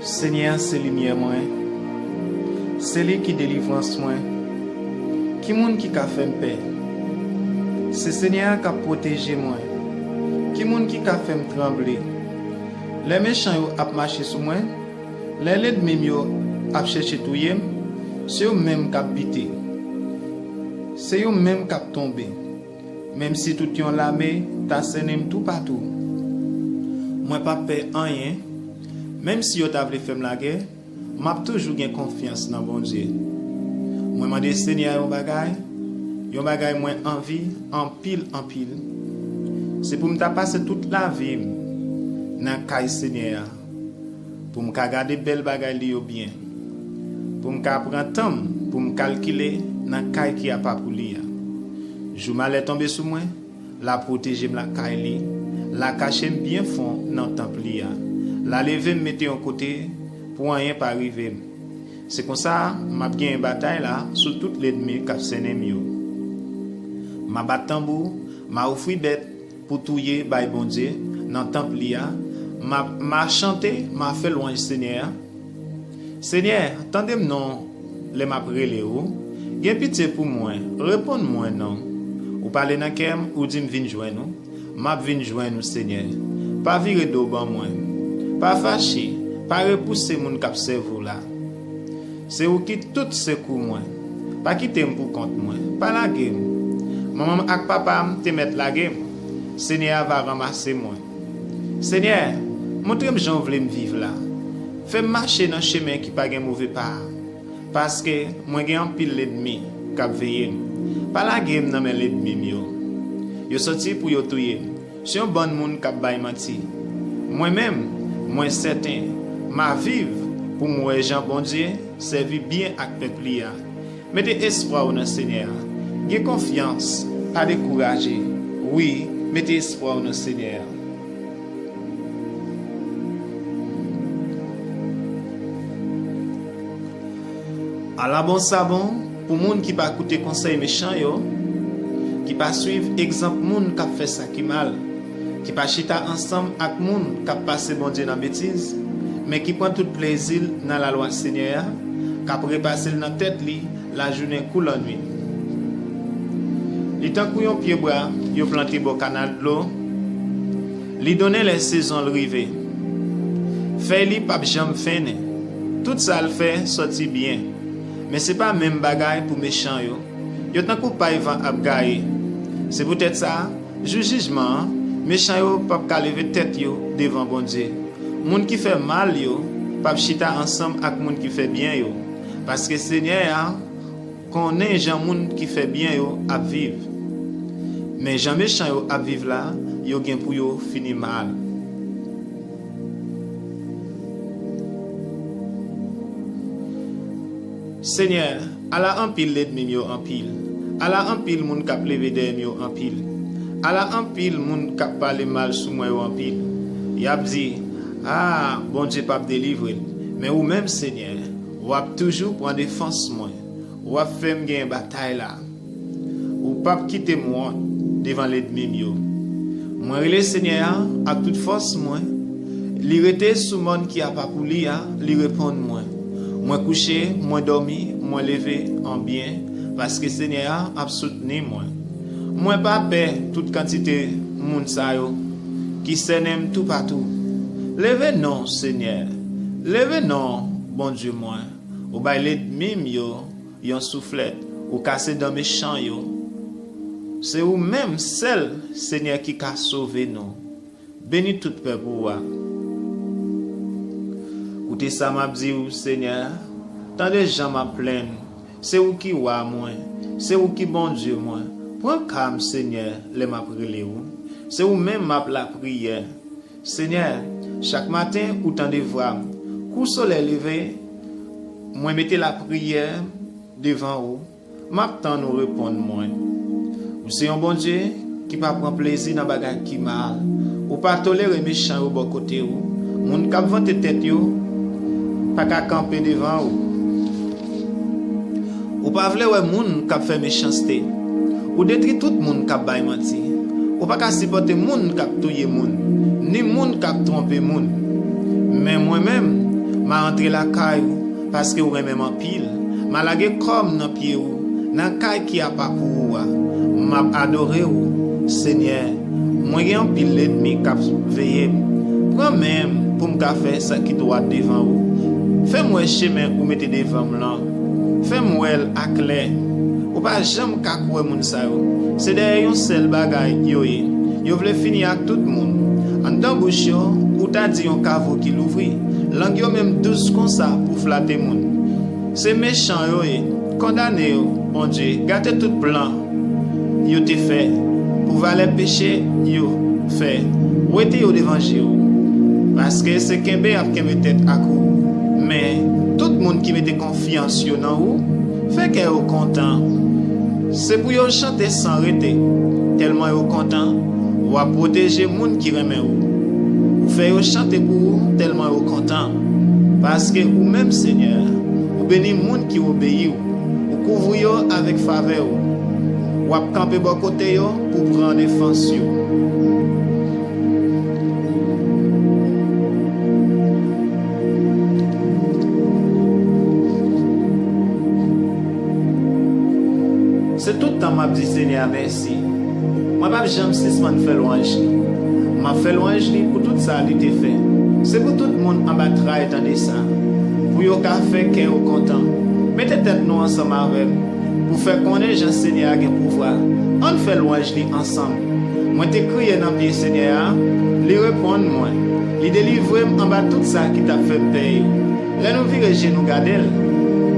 Seigneur, c'est lumière moi. C'est lui qui délivrance moi. Qui moun qui ka fait paix. C'est Seigneur qui a protégé moi. Qui moun qui ka fait trembler. Les méchants yo ap marché sous moi. Les ennemis yo ap chercher touyer. C'est eux même qui bité. C'est eux même qui tombé. Même si tout yon l'armée, ta senem tout partout. Moi pas peur rien. Même si yo t'a voulu faire la guerre, m'a toujours gain confiance dans bon Dieu. Moi m'a dit Seigneur yon bagay moi envie en pile. C'est pour me passer toute la vie dans caille Seigneur. Pour me garder belle bagay li yo bien. Pour me prendre temps pour me calculer dans caille qui a pas pour li. Jou mal est tombé sur moi, la protéger la caille li, la cacher bien fond dans temple li. La lever me mettre en côté pour rien pas arriver. C'est comme ça m'a gagné une bataille là sur toutes les ennemis qui s'ennemi yo. M'a battu tambour, m'a offert bête pour touyer bay bon Dieu dans temple là. M'a chanté, m'a fait louange Seigneur. Seigneur, attendez-moi non, les m'a prélé ou. Gen pitié pour moi, réponds-moi non. Ou parler dans kem ou dit me vinn joindre nous. M'a vinn joindre nous Seigneur. Pas virer do ban moi. Pas fâché, pas repousser moun k'ap servou là. C'est ou qui tout secours moi. Pas quitter pour compte moi. Pas la game. Maman ak papa te mettre la game. Seigneur va ramasser moi. Seigneur, montre-moi j'en vle me vivre là. Fais marcher dans chemin qui pas gen mauvais part. Parce que moi gen en pile l'ennemi k'ap veiller. Pas la game nan men l'ennemi yo. Yo sorti pour yo touyer. C'est un bon moun k'ap bay menti. Moi-même moi certain, ma vive pour moi Jean bon Dieu, servi bien avec peuple là. Mettez espoir dans le Seigneur. Ayez confiance, pas décourager. Oui, mettez espoir dans le Seigneur. À la bon sabon, pour moun qui pas écouter conseil méchant yo, qui pas suivre exemple moun qui fait ça qui mal. Qui pas chita ensemble avec moun qui passe bon Dieu dans bêtise mais qui prend tout plaisir dans la loi Seigneur qui après passer dans tête li la journée coule en nuit li tant yon pied bois yo planté bon canal de l'eau li donner les saisons rivé fait li pas jamais fin tout ça le fait sorti bien mais c'est pas même bagaille pour méchant yo tant qu'on pas vent ap gaye c'est peut-être ça jugement méchant yo pas ka lever tête yo devant bon Dieu. Moun qui fait mal yo pas chita ensemble avec moun qui fait bien yo parce que Seigneur connaît gens moun qui fait bien yo à vivre. Mais gens méchant yo à vivre là, yo gen pour yo fini mal. Seigneur, ala en pile l'ennemi yo en pile. Ala en pile moun k'ap lever dem yo en pile. Ala en pile moun k'ap parler mal sous moi en pile. Y a dit ah bon Dieu pas délivrer mais ou même Seigneur ou a toujours prendre défense moi. Ou a fait me gagner bataille là. Ou pas quitter moi devant l'ennemi yo. Moi le Seigneur a toute force moi. Li rete sous monde qui a pas pour li répondre moi. Moi coucher, moi dormi, moi lever en bien parce que Seigneur a soutenu moi. Moi pas peur toute quantité moun sa yo qui s'aime tout partout. Levez non Seigneur. Levez non bon Dieu moi. Ou bay l'ennemi yo yon soufflette ou casser dans mes champs yo. C'est ou même seul Seigneur qui a sauvé nous. Bénis tout peuple ou. Écoutez ça m'a dit ou Seigneur. Tant de gens m'a plaint. C'est ou qui wa moi. C'est ou qui bon Dieu moi. Prends calme Seigneur, les m'a prié ou. C'est ou même m'a la prière. Seigneur, chaque matin ou tant de voir. Coup soleil levé, moi mettez la prière devant vous. M'attend nous répondre moi. Ou c'est un bon Dieu qui pas prend plaisir dans bagage qui mal. Ou pas tolérer méchant au bon côté ou. Moun k'ap vante tête yo pas qu'à camper devant ou. Ou pas vle ouais moun k'ap fait méchanceté. Ou détruit tout moun k'ap bay menti. Ou pas qu'à supporter moun k'ap touyer moun, ni moun k'ap tromper moun. Mais moi-même, m'a entré la caillou parce que ou même en pile. M'a lagué comme dans pied ou, dans caille qui a pas pour ou. M'a adoré ou, Seigneur. Moi j'ai en pile l'ennemi qui a veillé. Prends même pour me faire ça qui doit devant ou. Fais-moi chemin ou mettez devant là. Fais-moi à clair. Ou pas jamais qu'à quoi moun sa yo. C'est derrière un seul bagay yo ye. Yo vle finir avec tout le monde. En dans bouche yo, ou t'a dit un caveau qui l'ouvri. Langue yo même douce comme ça pour flatter moun. C'est méchant yo ye. Condamné yo, bon Dieu, gâtez tout plan. Yo te fait pour valer péché yo fait. Ou était yo devant Dieu. Parce que c'est kembe a kembe tête à cou. Mais tout le monde qui mette confiance yo dans ou, fait que yo content. C'est pour yo chanter sans arrêter. Tellement yo content, ou a protéger moun qui remet ou. Ou fait yo chanter pour ou, tellement yo content. Parce que ou même Seigneur, ou béni moun qui obéit ou couvre yo avec faveur ou a camper bon côté yo pour prendre défense yo. C'est tout le temps m'a dit Seigneur merci. Moi pas jamais suspendre faire louange. M'a fait louange pour tout ça il te fait. C'est pour tout le monde en bas travail dans ça. Pour yo ka faire que yo content. Mettez tête nous ensemble avec pour faire connaître Jean Seigneur a pouvoir. On fait louange ensemble. Moi te crier dans pied Seigneur, lui répondre moi. Lui délivrer en bas tout ça qui t'a fait payer. Là nous virer nous garder.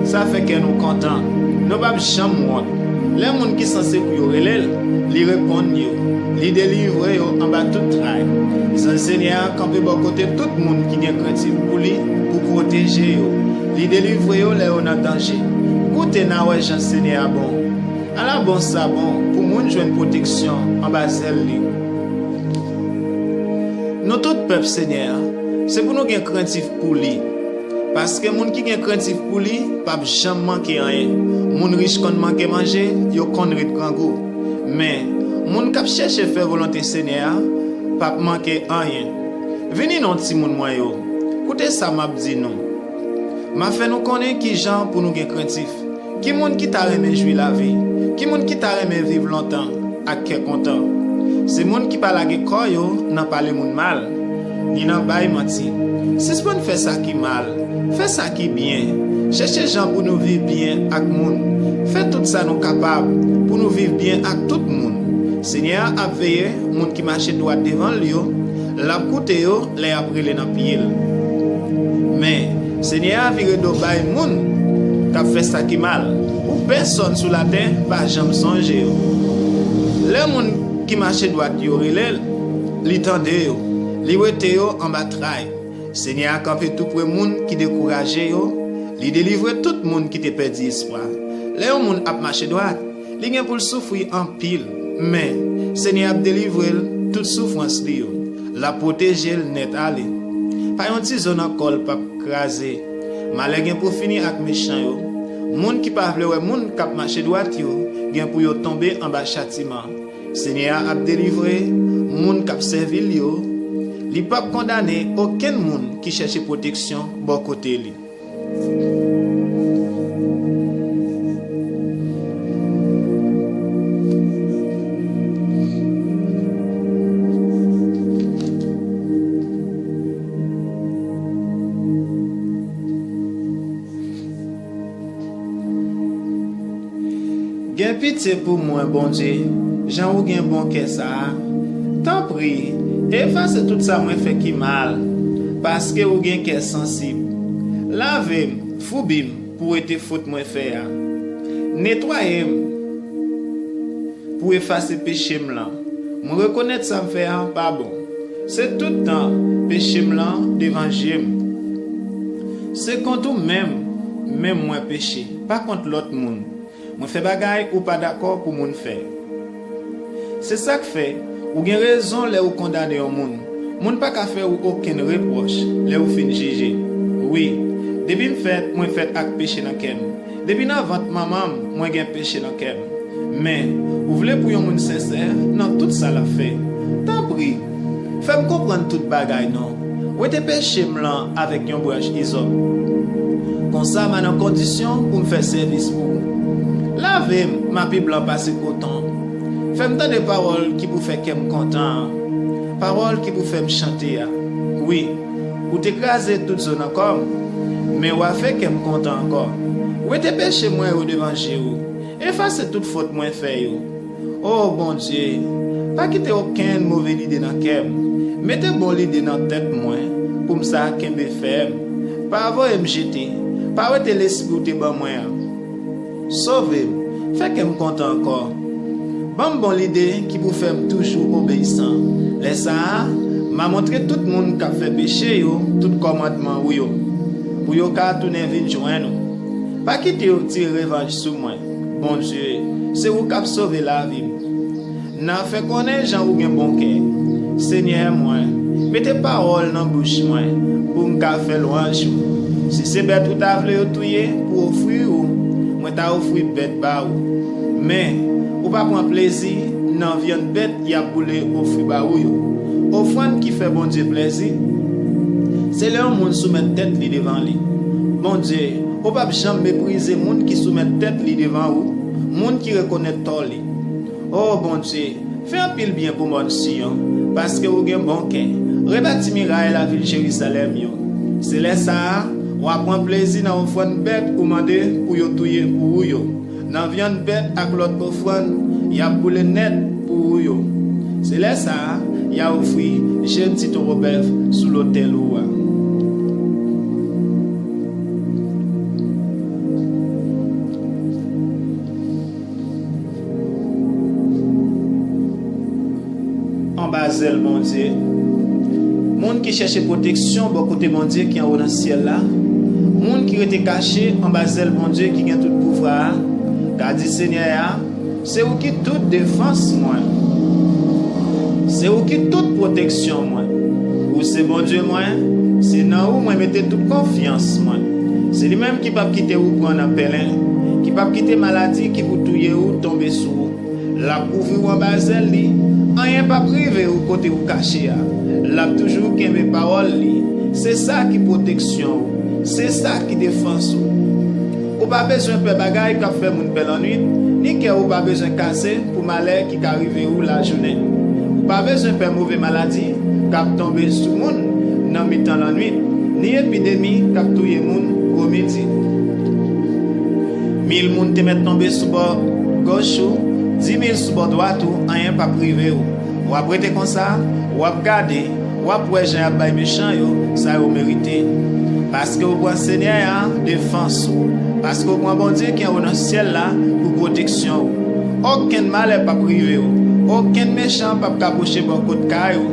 Ça fait que nous content. Nous pas jamais moi. Les gens qui sont censés pour relève, ils répondent, ils délivrent en bas tout travail. Ils enseignent à camper bon côté tout le monde qui est craintif pour lui, pour protéger, ils délivrent les gens en danger. Écoutez, j'enseigne à bon. À la bon ça bon, pour moun jouer une protection en bas de nous tout peuple Seigneur, c'est pour nous qui est craintif pour lui. Parce que les gens qui sont craintifs pour lui, ne peuvent jamais manquer rien. Les gens riches qui manquent manger, ils ont de grand goût. Mais les gens qui cherchent à faire volonté Seigneur, ne peuvent manquer rien. Venez dans petit monde moi yo. Écoutez ça m'a dit nous. M'a fait nous connaître qui gens pour nous être craintifs. Qui monde qui t'a aimé jouir la vie, qui monde qui t'a aimé vivre longtemps, à quel content. C'est monde qui parle avec quoi yo, n'a pas le monde mal. Il n'a pas menti. Si ce qu'on fait ça qui mal, fais ça qui bien. Cherchez les gens pour nous vivre bien avec le monde. Faites tout ça nous capables pour nous vivre bien avec tout le monde. Seigneur a veillé, les gens qui marchent droit devant lui, l'a coûté, les a brûlé dans le pied. Mais Seigneur a viré de bail les gens qui ont fait ça qui mal. Ou personne sur la terre va jamais songer. Les gens qui marchent droit, ils tendent, ils étaient en bataille. Seigneur a campé tout pour les gens qui découragé, il délivre tout le monde qui te perdu espoir. Les gens a marché droit, ils ont pour souffrir en pile, mais Seigneur a délivré toute souffrance li yo, la protéger net aller. Pas un petit zone encore pas craser. Malheur pour finir avec méchant yo. Monde qui pas vle monde qui marché droit yo, gen pour yo tomber en bas châtiment. Seigneur a délivré monde qui servir yo. Il ne peut pas condamner aucun monde qui cherche protection bon côté lui. Gen pitié pour moi, bon Dieu, j'en ou gen bon que ça. Tant prie. Efface tout ça moi fait qui mal parce que ou gen cœur sensible. Lavez, foubim pour être faute moi faire. Nettoyez pour effacer péché là. Moi reconnaître ça me fait pas bon. C'est tout le temps péché là devant Dieu. C'est contre même moi péché, pas contre l'autre monde. Moi fait bagaille ou pas d'accord pour moun faire. C'est ça que fait ou gen raison les ou condamner au monde. Moun pas ka faire aucun reproche les ou fin juger. Oui, depuis moi fait ak péché dans cœur. Depuis avant maman, moi gen péché dans cœur. Mais vous voulez pour un monde sincère, non tout ça l'a fait. Tant pis. Fais-moi comprendre toute bagaille non. Où te péché blanc avec une branche isop. Comme ça, man en condition pour me faire service pour. Lavez ma pi blanc passé coton. Fais-moi tant de paroles qui vous fait qu'elle me content. Paroles qui vous fait me chanter. Oui, ou t'écraser toute zone encore. Mais ou a fait qu'elle me content encore. Où te péché moi ou devant Dieu. Efface toute faute moi fait. Oh bon Dieu, pas quitter aucune mauvaise idée dans cœur. Mettez bonne idée dans tête moi pour me ça qu'elle me fait. Pas avoir me jeter, pas arrêter l'esprit de ban moi. Sauvez-moi, fait qu'elle me content encore. Bon l'idée qui vous fait toujours obéissant. Laisse ça, m'a montré tout le monde qui a fait péché tout commandement ou yo. Pour yo ka tourner vinn joindre. Pas quitter ou tirer revanche sur moi. Bon Dieu, c'est vous qui avez sauvé la vie. N'a fait connaître gens ou gen bon cœur. Seigneur moi, mettez parole dans bouche moi pour me faire louange. Si c'est bête ou t'a voulu touyer pour offrir ou moi t'a offrir bête ba ou. Mais ou pas prendre plaisir dans viande bête y a boulé offrir ba ou yo. Offrande qui fait bon Dieu plaisir. C'est là monde soumettre tête li devant lui. Bon Dieu, ou pas jamais mépriser monde qui soumettre tête li devant ou, monde qui reconnaît tort li. Oh bon Dieu, fais un pile bien pour mon Sion, parce que vous avez un bon cœur. Rebâti miraille la ville Jérusalem yo. C'est là ça, ou prend plaisir dans offrande bête ou demander pour yo touyer pour yo. Dans viande bête avec l'autre offrande, y a boule net pour yo. C'est là ça, y a offert jeune Tito Robert sous l'hôtel ou. Basel, mon Dieu. Monde qui cherche protection, bon côté mon Dieu qui est en haut dans le ciel là. Monde qui était caché en Basel, mon Dieu qui a tout pouvoir. Car dit Seigneur, c'est vous qui toute défense moi. C'est vous qui toute protection moi. Ou c'est bon Dieu moi, c'est dans où moi mettez toute confiance moi. C'est lui-même qui peut quitter vous pour un appel, qui peut quitter maladie qui vous touiller ou tomber sous. La couvrir en Basel li. Rien pas privé ou côté ou caché. L'a toujours qu'un mes paroles. C'est ça qui protection. C'est ça qui défense. Ou pas besoin de bagaille qui fait mon belle en nuit. Ni que ou pas besoin de casser pour malheur qui arrive ou la journée. Ou pas besoin de mauvaise maladie qui tombe sur le monde dans mi temps la nuit. Ni épidémie qui touye monde au midi. 1000 monde te mettent tomber sur bord gauche. 10 000 sous bord droite ou rien pas privé ou après comme ça ou regarder ou après j'ai un méchant yo ça vous mérité parce que vous prenez Seigneur défense parce que vous prenez bon Dieu qui est dans le ciel là pour protection aucun mal est pas privé aucun méchant pas capocher bon côté caillou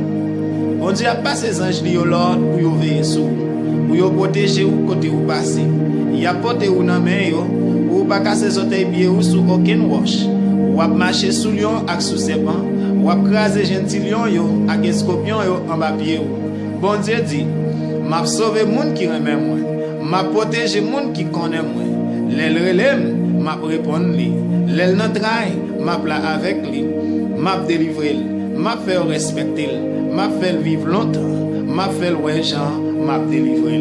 bon Dieu a pas ses anges li l'ordre pour yo veiller sur pour yo protéger ou côté ou passer il a porté ou dans main yo ou pas casser orteils pieds ou sous aucun roche. Ou ap marcher sous lion ak sous serpent, ou ap craser gentil lion yo ak scorpion yo en bas pied ou. Bon Dieu dit, m'a sauver moun qui remet moi, m'a protéger moun qui connaît moi. L'el relèm, m'a répondre li. L'el nan traille, m'a pla avec li. M'a délivrer, m'a faire respecter, m'a faire vivre longtemps, m'a faire ouais Jean, m'a délivrer.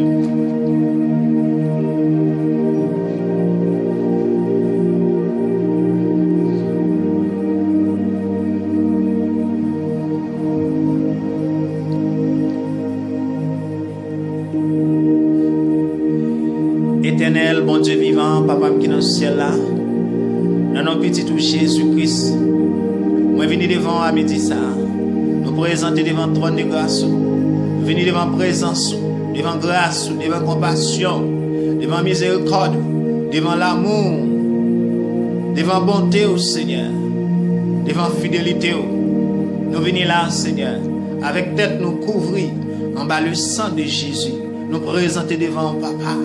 Éternel, bon Dieu vivant, papa qui est dans le ciel là, dans nos petits tout Jésus-Christ, moi venir devant à midi ça, nous présenter devant le trône de grâce, venir devant présence, devant grâce, devant compassion, devant miséricorde, devant l'amour, devant bonté au Seigneur, devant fidélité. Nous venons là, Seigneur, avec tête nous couvrir en bas le sang de Jésus. Nous présenter devant Papa,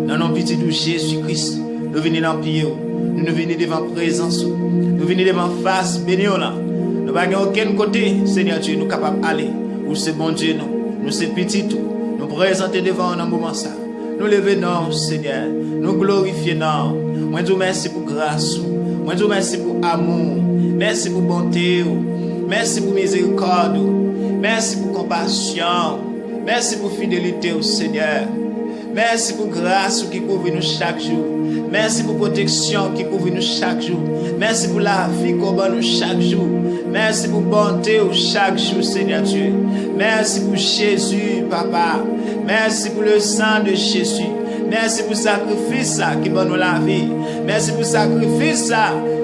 dans nos petits de Jésus-Christ. Nous venons dans pied, nous venons devant présence, nous venons devant face, bénir là. Nous n'avons aucun côté, Seigneur Dieu, nous sommes capables d'aller. Où c'est bon Dieu, nous sommes petits tout. Nous présenter devant un moment ça. Nous lever non, Seigneur. Nous glorifier non. Moi, je vous remercie pour grâce. Moi, je vous remercie pour amour. Merci pour bonté. Merci pour miséricorde. Merci pour compassion. Merci pour fidélité au Seigneur. Merci pour grâce qui couvre nous chaque jour. Merci pour protection qui couvre nous chaque jour. Merci pour la vie qu'on donne nous chaque jour. Merci pour bonté chaque jour, Seigneur Dieu. Merci pour Jésus, Papa. Merci pour le sang de Jésus. Merci pour le sacrifice qui donne nous la vie. Merci pour le sacrifice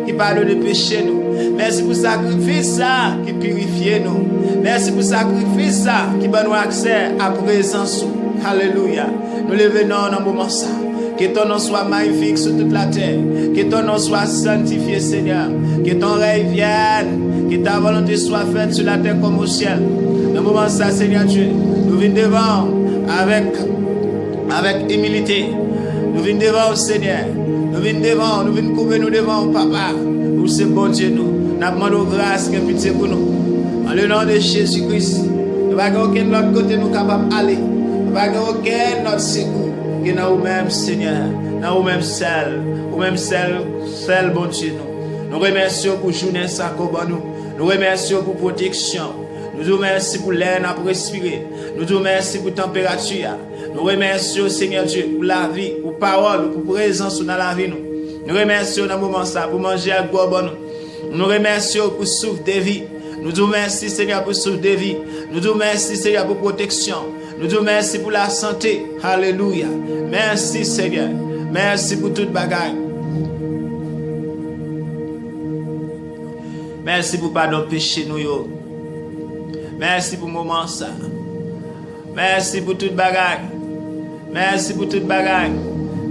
qui parle de péché nous. Merci pour le sacrifice qui purifie nous. Merci pour le sacrifice qui donne nous accès à présence. Alléluia. Nous le venons dans un moment ça. Que ton nom soit magnifique sur toute la terre. Que ton nom soit sanctifié, Seigneur. Que ton règne vienne. Que ta volonté soit faite sur la terre comme au ciel. Dans un moment ça, Seigneur Dieu, nous venons devant avec humilité. Nous venons devant au Seigneur. Nous venons devant, nous venons couvrir nous devant au Papa. Pour ce bon Dieu nous. Nous demandons grâce et pitié pour nous. En le nom de Jésus-Christ. Nous n'avons aucun autre côté nous capable d'aller. Nous n'avons aucun autre secours. Que dans nous-mêmes, Seigneur, dans nous-mêmes seul, bon Dieu, nous remercions pour journée ça qu'on nous. Nous remercions pour protection. Nous vous remercions pour l'air à respirer. Nous vous remercions pour température. Nous remercions, Seigneur Dieu, pour la vie, pour parole, pour présence dans la vie. Nous remercions dans le moment ça, pour manger à boire nous. Nous remercions pour souffle de vie. Nous vous remercions, Seigneur, pour souffle de vie. Nous vous remercions, Seigneur, pour protection. Nous vous remercions pour la santé. Alléluia. Merci, Seigneur. Merci pour toute bagaille. Merci pour pardon péché nous. Merci pour le moment ça. Merci pour toute bagaille. Merci pour toute bagaille.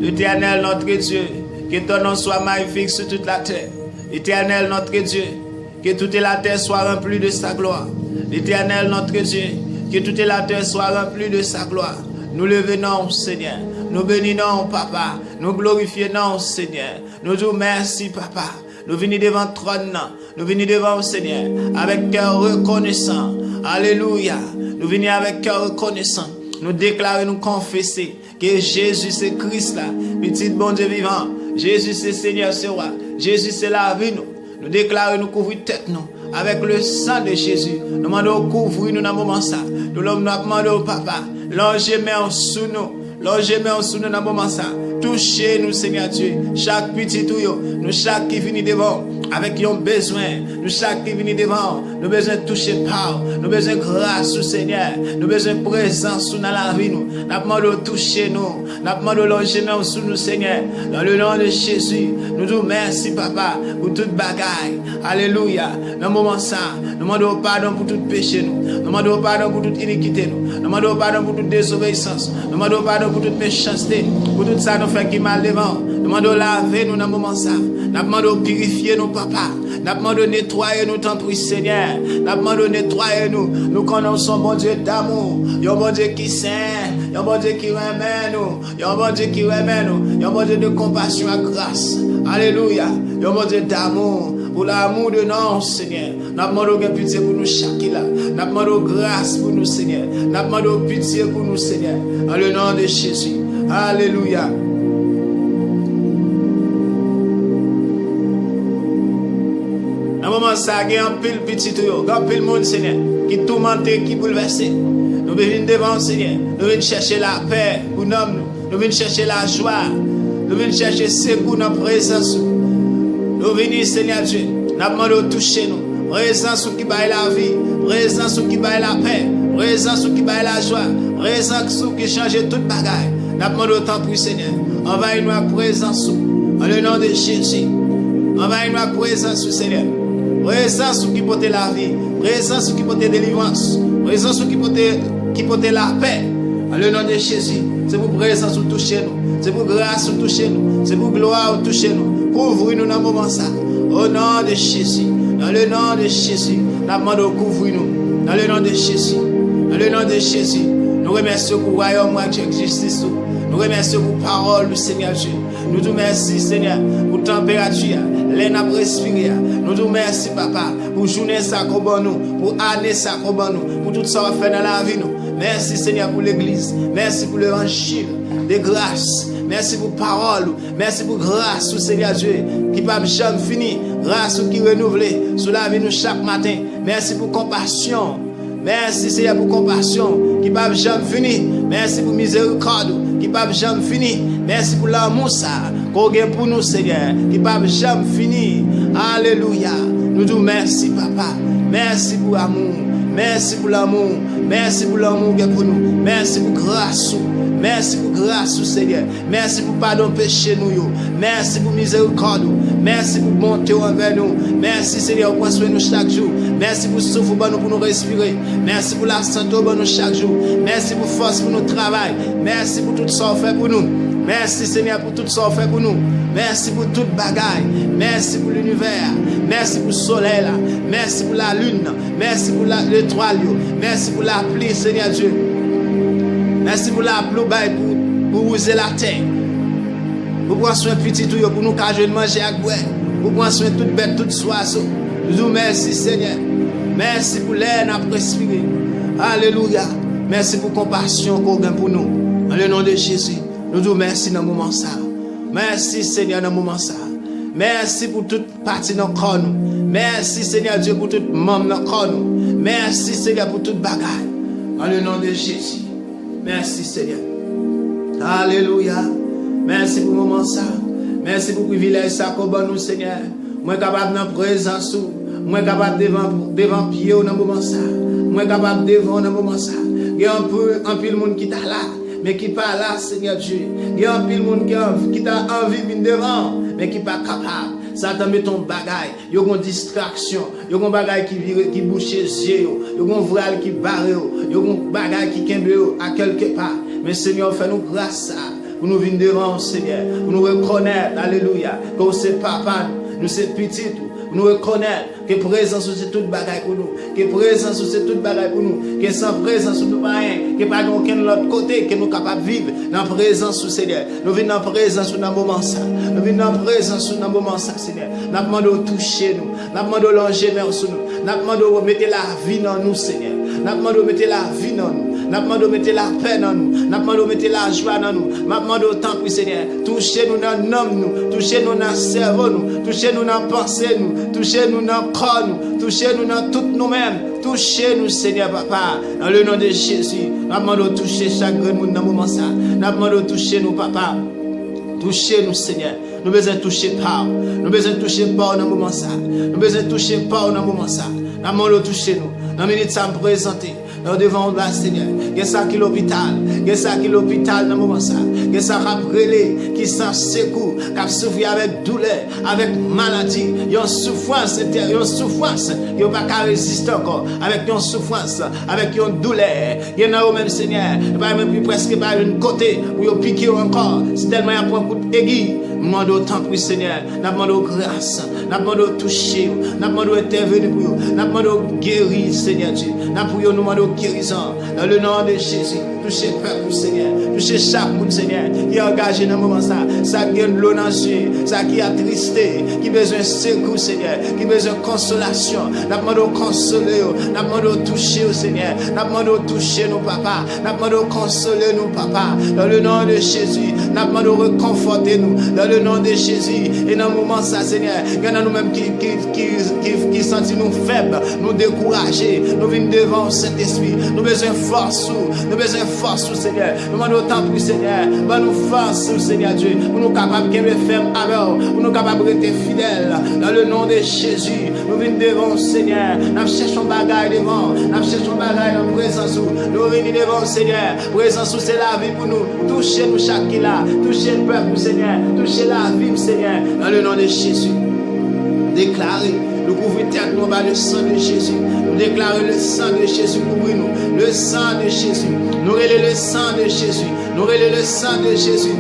L'Éternel notre Dieu, que ton nom soit magnifique sur toute la terre. L'Éternel notre Dieu, que toute la terre soit remplie de sa gloire. L'Éternel notre Dieu, que toute la terre soit remplie de sa gloire. Nous le venons, Seigneur. Nous bénissons, Papa. Nous glorifions, Seigneur. Nous disons merci, Papa. Nous venons devant le trône. Nous venons devant le Seigneur avec cœur reconnaissant. Alléluia. Nous venons avec cœur reconnaissant. Nous déclarons, nous confesser que Jésus c'est Christ là, petit bon Dieu vivant. Jésus c'est Seigneur, c'est roi. Jésus c'est la vie nous. Nous déclarons, nous couvrons tête nous avec le sang de Jésus. Nous demandons couvrir nous dans le moment ça. Nous demandons au Papa, l'ange met en sous nous. L'ange met en sous nous dans le moment ça. Touchez-nous, Seigneur Dieu. Chaque petit tuyau, nous chaque qui vient devant, avec un besoin. Nous chaque qui vient devant, nous besoin de toucher par. Nous besoin de grâce au Seigneur. Nous besoin de présence dans la vie. Nous demandons de toucher nous. Nous demandons de l'ange met en sous nous, Seigneur. Dans le nom de Jésus, nous disons merci, Papa, pour toute bagaille. Alléluia. Dans le moment ça, nous demandons pardon pour tout péché. Nous demandons pardon pour toute iniquité. Nous demandons pardon pour toute désobéissance. Nous demandons pardon pour toute méchanceté. Pour tout ça, nous fait qui mal devant. Nous demandons laver nous dans le moment ça. Nous demandons purifier nos papas. Nous demandons nettoyer nous tant pour Seigneur. Nous demandons nettoyer nous. Nous connaissons bon Dieu d'amour. Un bon Dieu qui saint. Un bon Dieu qui remet nous. Un bon Dieu qui remet nous. Un bon Dieu de compassion et grâce. Alléluia. Un bon Dieu d'amour. Pour l'amour de nous, Seigneur. Nous demandons pitié pour nous chaque là. Nous demandons grâce pour nous, Seigneur. Nous demandons pitié pour nous, Seigneur. En le nom de Jésus. Alléluia. Dans le moment ça, il y a un pile petit tuyau, un pile monde, Seigneur, qui tourmente, qui bouleverse. Nous venons devant, Seigneur. Nous venons chercher la paix pour nous. Nous venons chercher la joie. Nous venons chercher secours dans la présence. Nous venons, Seigneur Dieu. Nous demandons de toucher nous. Présence qui baille la vie. Présence qui baille la paix. Présence qui baille la joie. Présence qui change toute bagaille. Nous demandons autant pour Seigneur. Envahis-nous à présence. En le nom de Jésus. Envahis-nous à présence, Seigneur. Présence qui porte la vie. Présence qui porte délivrance. Présence qui porte la paix. En le nom de Jésus. C'est pour présence qui touche nous. C'est pour grâce qui touche nous. C'est pour gloire qui touche nous. Couvre-nous dans le moment ça. Au nom de Jésus. Dans le nom de Jésus. Nous demandons couvrir-nous. Dans le nom de Jésus. Dans le nom de Jésus. Nous remercions pour le royaume de justice. Nous remercions pour la parole du Seigneur Dieu. Nous te remercions, Seigneur, pour la température, l'air à respirer. Nous te remercions, Papa, pour journée ça qu'on nous, pour année ça qu'on nous, pour tout ça qu'on fait dans la vie. Merci, Seigneur, pour l'église. Merci pour l'évangile de grâce. Merci pour la parole. Merci pour la grâce, Seigneur Dieu, qui ne peut jamais finir. Grâce qui renouvelée sur la vie nous chaque matin. Merci pour la compassion. Merci, Seigneur, pour la compassion qui pas jamais fini. Merci pour miséricorde qui pas jamais fini. Merci pour l'amour ça qu'on a pour nous, Seigneur, qui pas jamais fini. Alléluia. Nous disons merci, Papa. Merci pour l'amour. Merci pour l'amour. Merci pour l'amour que pour nous. Merci pour grâce. Merci pour grâce, Seigneur. Merci pour pardon péché nous. Merci pour miséricorde. Merci pour bonté envers nous. Merci, Seigneur, pour soigner nous chaque jour. Merci pour souffle pour nous respirer. Merci pour la santé pour nous chaque jour. Merci pour force pour notre travail. Merci pour tout ça fait pour nous. Merci, Seigneur, pour tout ça fait pour nous. Merci pour toute bagaille. Merci pour l'univers. Merci pour le soleil là. Merci pour la lune. Merci pour l'étoile. Merci pour la pluie, Seigneur Dieu. Merci pour la pluie pour user la terre. Pour prendre soin petit tout, pour nous cacher de manger avec boire. Pour prendre soin de toute bête, toute oiseau. Nous disons merci, Seigneur. Merci pour l'air à respirer. Alléluia. Merci pour compassion qu'on a pour nous. Dans le nom de Jésus. Nous disons merci dans le moment ça. Merci Seigneur dans le moment ça. Merci pour toute partie de notre corps. Merci Seigneur Dieu pour toute membre de notre corps. Merci Seigneur pour toute bagaille. Dans le nom de Jésus. Merci Seigneur. Alléluia. Merci pour le moment ça. Merci pour le privilège ça qu'on a nous Seigneur. Moi capable dans présence. Moi capable devant pied dans le moment ça. Moi capable devant dans le moment ça. Il y a un peu de monde qui t'a là. Mais qui pas là, Seigneur Dieu. Il y a un peu de monde qui t'a envie de venir devant, mais qui pas capable. Ça t'a mis ton bagaille. Il y a une distraction. Il y a un bagaille qui bouche les yeux. Il y a un voile qui barre. Il y a un bagaille qui kembe à quelque part. Mais Seigneur, fais-nous grâce pour nous venir devant, Seigneur. Pour nous reconnaître, alléluia, que c'est papa, nous c'est petit. Nous reconnaître que présence c'est toute bagaille pour nous, que présence c'est toute bagaille pour nous, que sans présence nous pas rien, que pas aucun autre côté que nous capable vivre dans présence du Seigneur. Nous venons dans présence dans moment ça. Nous venons dans présence dans moment ça, Seigneur. Nous demandons toucher nous, nous demandons longer sur nous, nous demandons mettre la vie dans nous, Seigneur. Nous demandons mettre la vie dans nous. Nous demandons mettre la paix dans nous. Nous demandons mettre la joie dans nous. Nous demandons tant pour Seigneur. Touchez-nous dans l'homme nous. Touchez-nous dans le cerveau nous. Touchez-nous dans la pensée nous. Touchez-nous dans le corps nous. Touchez-nous dans tout nous-mêmes. Touchez-nous Seigneur Papa. Dans le nom de Jésus. Nous demandons toucher chaque monde dans le moment ça. Nous demandons toucher nous Papa. Touchez-nous Seigneur. Nous besoin toucher par. Nous besoin toucher par dans le moment ça. Nous besoin toucher par dans le moment ça. Nous demandons toucher nous. Dans la minute ça me présenter. Nous devons là, Seigneur. Il y a ça qui est l'hôpital. Il y a ça qui est l'hôpital dans le moment ça. Il y a ça qui a brûlé, qui s'en secoue, qui a souffert avec douleur, avec maladie. Il y a une souffrance intérieure, une souffrance. Il n'y a pas qu'à résister encore. Avec une souffrance, avec une douleur. Il y en a au même Seigneur. Il n'y a même plus presque pas une côté où il y a piqué encore. C'est tellement il y a un coup d'aiguille. Nous demandons autant pour Seigneur. Nous demandons grâce. Nous demandons toucher. Nous demandons intervenir pour vous. Nous demandons guérir, Seigneur Dieu. Nous demandons guérison. Dans le nom de Jésus. Touchez le peuple, Seigneur. Touchez chaque monde, Seigneur. Qui est engagé dans le moment ça. Ça qui a de l'eau dans les yeux. Ça qui est attristé. Qui a besoin de secours, Seigneur. Qui a besoin de consolation. Nous demandons consoler. Nous demandons toucher, Seigneur. Nous demandons toucher nos papas. Nous demandons consoler nos papas. Dans le nom de Jésus. Nous demandons reconforter nous. Dans le nom de Jésus. Et dans le moment ça, Seigneur. Il y en a nous-mêmes qui sentent nous faibles, nous découragés. Nous venons devant le Saint-Esprit. Nous besoin de force. Nous besoin de force, Seigneur. Nous demandons autant pour Seigneur. Nous force, Seigneur Dieu. Pour nous capables de faire alors. Pour nous capables de rester fidèles. Dans le nom de Jésus. Nous venons devant le Seigneur. Nous cherchons bagaille devant. Nous cherchons bagaille dans la présence. Nous venons devant le Seigneur. Présence, c'est la vie pour nous. Touchez-nous chaque qui là. Touchez le peuple, Seigneur. Touchez la vie, Seigneur. Dans le nom de Jésus. Déclarez. Nous couvrons tête nous par le sang de Jésus. Nous déclarons le sang de Jésus couvre nous. Le sang de Jésus. Nous relèvons le sang de Jésus. Nous relèvons le sang de Jésus.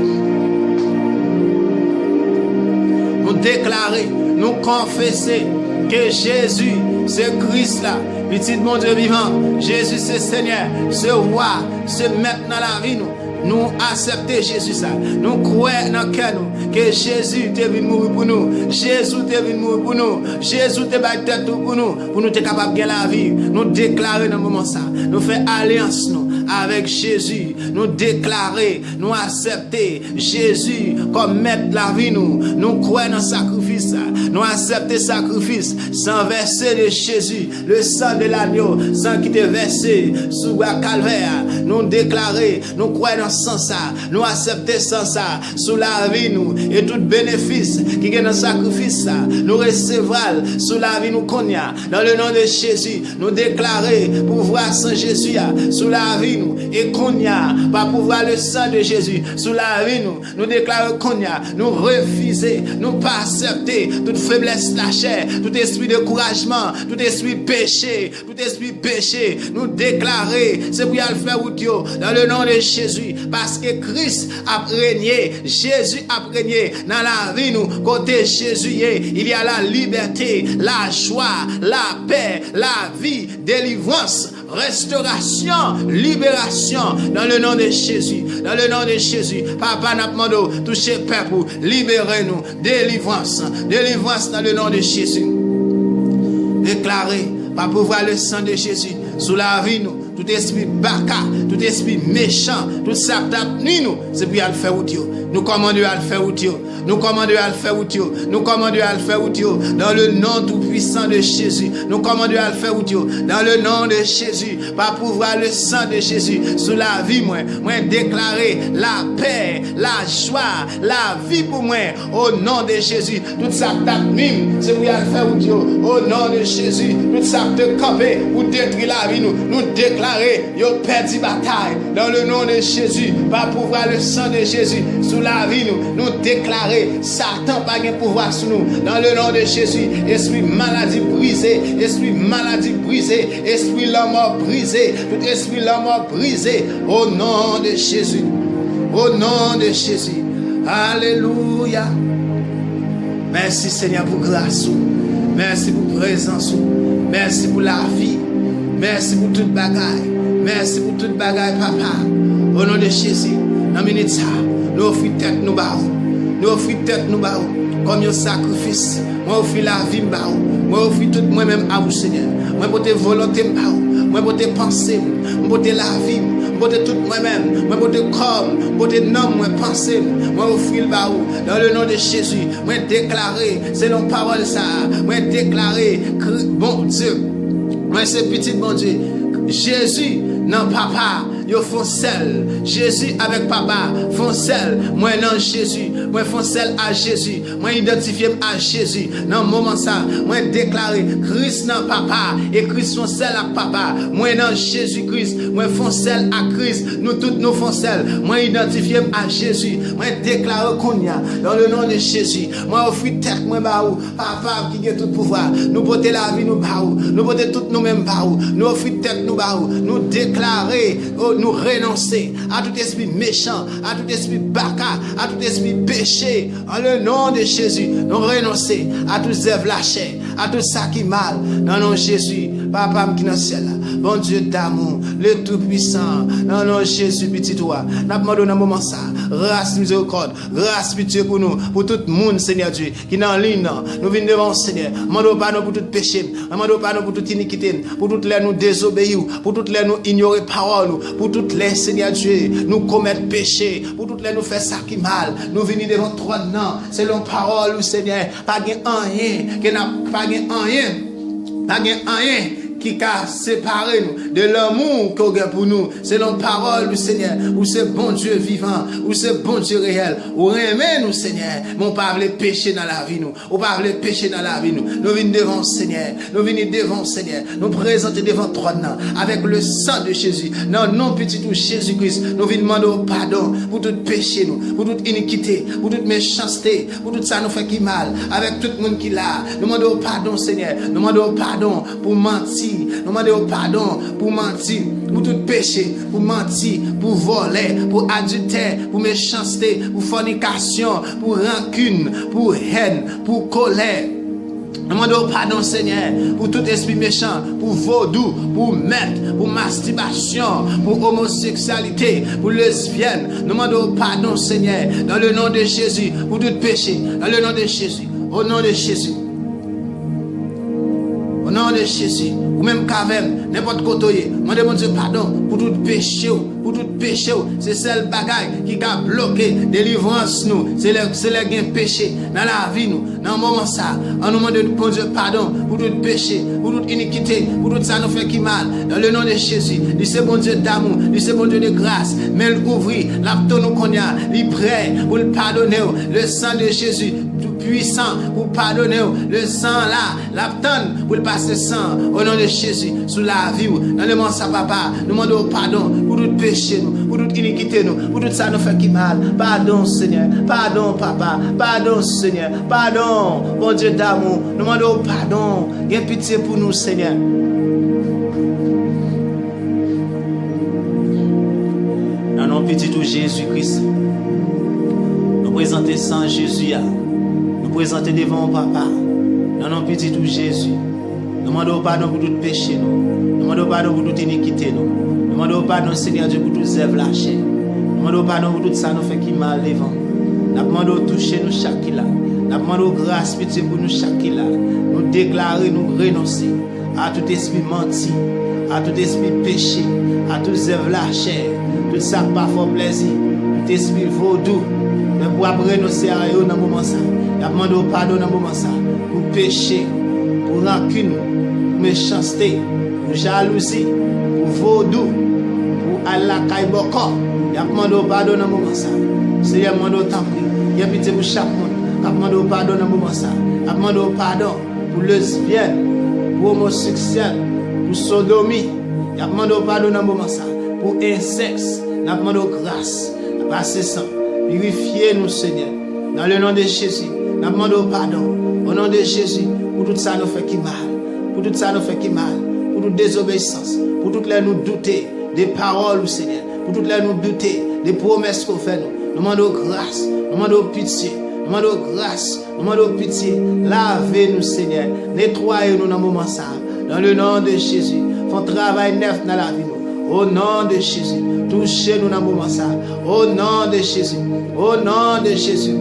Nous déclarons, nous confessons que Jésus, c'est Christ là, petit mon Dieu vivant. Jésus, c'est Seigneur, c'est roi, c'est maître dans la vie nous. Nous acceptons Jésus ça. Nous croyons dans le cœur que Jésus est venu mourir pour nous. Jésus est venu mourir pour nous. Jésus est battu tête pour nous. Pour nous être capables de gagner la vie. Nous déclarons dans le moment ça. Nous faisons alliance nous. avec Jésus, nous déclarer, nous accepter Jésus comme maître de la vie nous croyons dans le sacrifice, nous accepter le sacrifice sans verser de Jésus, le sang de l'agneau, sang qui était versé sous le calvaire, nous déclarer, nous croyons dans sans ça, nous accepter sans ça, sous la vie nous, et tout bénéfice qui est dans le sacrifice, nous recevrons sous la vie nous connaît, dans le nom de Jésus, nous déclarer pouvoir sans Jésus, sous la vie nous, et qu'on y a, pas pouvoir le sang de Jésus, sous la vie nous déclarer qu'on y a, nous refuser, nous pas accepter toute faiblesse de la chair, tout esprit de découragement, tout esprit péché, nous déclarer, c'est pour y aller faire route dans le nom de Jésus, parce que Christ a régné, Jésus a régné dans la vie nous, côté Jésus, il y a la liberté, la joie, la paix, la vie, délivrance, restauration, libération dans le nom de Jésus. Dans le nom de Jésus. Papa n'a demandé toucher peuple, libérez-nous, délivrance dans le nom de Jésus. Déclarez par pouvoir le sang de Jésus sous la vie nous. Tout esprit baka, tout esprit méchant, tout ça qui nous, c'est pour le faire out. Nous commandons à le faire out. Nous commandons à le faire out. Nous commandons à le faire out. Dans le nom tout puissant de Jésus. Nous commandons à le faire out. Dans le nom de Jésus. Par pouvoir le sang de Jésus. Sous la vie, moi déclarer la paix, la joie, la vie pour moi. Au nom de Jésus. Tout ça qui c'est pour le faire out. Au nom de Jésus. Tout ça qui te camper pour détruire la vie. Nous déclarer, yo perdu bataille. Dans le nom de Jésus. Par pouvoir le sang de Jésus. Sous la vie, nous déclarer Satan pas de pouvoir sur nous. Dans le nom de Jésus, esprit maladie brisé, esprit maladie brisé, esprit la mort brisé, tout esprit la mort brisé. Au nom de Jésus. Au nom de Jésus. Alléluia. Merci Seigneur pour grâce. Merci pour présence. Merci pour la vie. Merci pour toute bagaille. Merci pour toute bagaille, papa. Au nom de Jésus. Dans minute ça. Nous offrons tête nous baou. Nous offrons tête nous baou. Comme un sacrifice. Moi offre la vie baou. Moi offre tout moi-même à vous Seigneur. Moi pour tes volontés baou. Moi pour tes pensées. Moi pour tes la vie. Moi pour tout moi-même. Moi pour tes corps. Pour tes noms. Moi pensées. Moi offre le baou. Dans le nom de Jésus. Moi déclarer. C'est nos paroles ça. Moi déclarer. Bon Dieu. Moi c'est petit bon Dieu. Jésus. Non papa. Yo font seul. Jésus avec papa font seul. Moi non Jésus. Moi font seul à Jésus. Moi identifié à Jésus. Dans moment ça, moi déclaré Christ non papa et Christ font seul à papa. Moi non Jésus Christ. Moi font seul à Christ. Nous tous nous font seul. Moi identifié à Jésus. Moi déclaré qu'on y a dans le nom de Jésus. Moi offre tête moi baou. Papa qui a tout pouvoir. Nous porter la vie nous baou. Nous porter tout nous mêmes baou. Nous offre tête nous baou. Nous déclarer nous renoncer à tout esprit méchant, à tout esprit baka, à tout esprit péché. En le nom de Jésus, nous renoncer à tout œuvre la chair, à tout ça qui mal. Dans le nom de Jésus, papa qui est dans le ciel, bon Dieu d'amour, le tout-puissant, dans le nom de Jésus, petit toi. Nous demandons dans un moment ça, grâce miséricorde, grâce pitié pour nous, pour tout le monde, Seigneur Dieu, qui est dans ligne. Nous venons devant Seigneur. Demandons pardon pour tout péché, demandons pardon pour toute iniquité, pour toutes les nous désobéir, pour toutes les nous ignorer parole, pour toutes les Seigneur Dieu, nous commettre péché, pour toutes les nous faire ça qui mal, nous venons devant toi, non, selon parole, Seigneur, pas rien, qui n'a pas rien, qui a séparé nous de l'amour qu'on a pour nous. C'est la parole du Seigneur, où c'est bon Dieu vivant, où c'est bon Dieu réel, où remet nous Seigneur, mais on pas les pécher dans la vie nous, on pas les pécher dans la vie nous. Nous venons devant Seigneur, nous venons devant Seigneur, nous présenter devant toi avec le sang de Jésus, non non petit tout Jésus-Christ, nous venons demander pardon pour tout péché nous, pour toute iniquité, pour toute méchanceté, pour tout ça nous fait qui mal, avec tout le monde qui l'a. Nous demandons pardon Seigneur, nous demandons pardon pour mentir. Nous demandons pardon pour mentir, pour tout péché, pour mentir, pour voler, pour adultère, pour méchanceté, pour fornication, pour rancune, pour haine, pour colère. Nous demandons pardon Seigneur pour tout esprit méchant, pour vaudou, pour meurtre, pour masturbation, pour homosexualité, pour lesbienne. Nous demandons pardon Seigneur dans le nom de Jésus pour tout péché, dans le nom de Jésus, au nom de Jésus. Au nom de Jésus, ou même qu'avem, n'importe côté, moi demande Dieu pardon pour tout péché, pour tout péché. C'est celle bagaille qui a bloqué délivrance nous. C'est le gain péché dans la vie nous. Dans le moment ça, on nous demande de bon Dieu pardon pour tout péché, pour toute iniquité, pour tout ça nous fait qui mal. Dans le nom de Jésus, lui c'est bon Dieu d'amour, lui c'est bon Dieu de grâce. Mais il ouvre, l'apto nous connaît, il prêt pour le pardonner. Le sang de Jésus puissant pour pardonner le sang là, l'abtonne pour le passer sang au nom de Jésus sous la vie dans le monde ça papa nous demandons pardon pour tout péché nous, pour toute iniquité nous, pour tout ça nous fait qui mal. Pardon Seigneur, pardon papa, pardon Seigneur, pardon bon Dieu d'amour, nous demandons pardon, aie pitié pour nous Seigneur. Dans nos petits tout Jésus-Christ nous présenter sans Jésus présenter devant papa, dans nos petits tout Jésus. Nous demandons pardon pour tout péché, nous demandons pardon pour toute iniquité, nous demandons pardon, Seigneur Dieu, pour tout zève lâché. Nous demandons pardon pour tout ça, nous fait qui mal devant. Nous demandons toucher nous chaque là. Nous demandons grâce, pitié pour nous chaque là. Nous déclarer, nous renoncer à tout esprit menti, à tout esprit péché, à tout zève lâché, tout ça pas fort plaisir, tout esprit vaudou. Mais pour renoncer à eux dans le moment ça. Il a demandé pardon dans le moment ça. Pour péché, pour rancune, pour méchanceté, pour jalousie, pour vaudou, pour Allah Kaiboko. Il a demandé pardon dans le moment ça. Seigneur, il a demandé tant pis. Il a pitié pour chaque monde. Il a demandé pardon dans le moment ça. Il a demandé pardon pour lesbiennes, pour homosexuels, pour sodomie. Il a demandé pardon dans le moment ça. Pour inceste. Il a demandé grâce. Passer sang. Purifiez-nous, Seigneur. Dans le nom de Jésus. Nous demandons pardon au nom de Jésus pour tout ça nous fait qui mal, pour tout ça nous fait qui mal, pour toute désobéissance, pour toutes les nous douter des paroles, Seigneur, pour toutes les nous douter des promesses qu'on fait nous. Nous demandons grâce, nous demandons pitié, nous demandons grâce, nous demandons pitié. Lavez-nous, Seigneur, nettoyez-nous dans le moment ça. Dans le nom de Jésus, font travail neuf dans la vie nous. Au nom de Jésus, touchez-nous dans le moment ça. Au nom de Jésus, au nom de Jésus.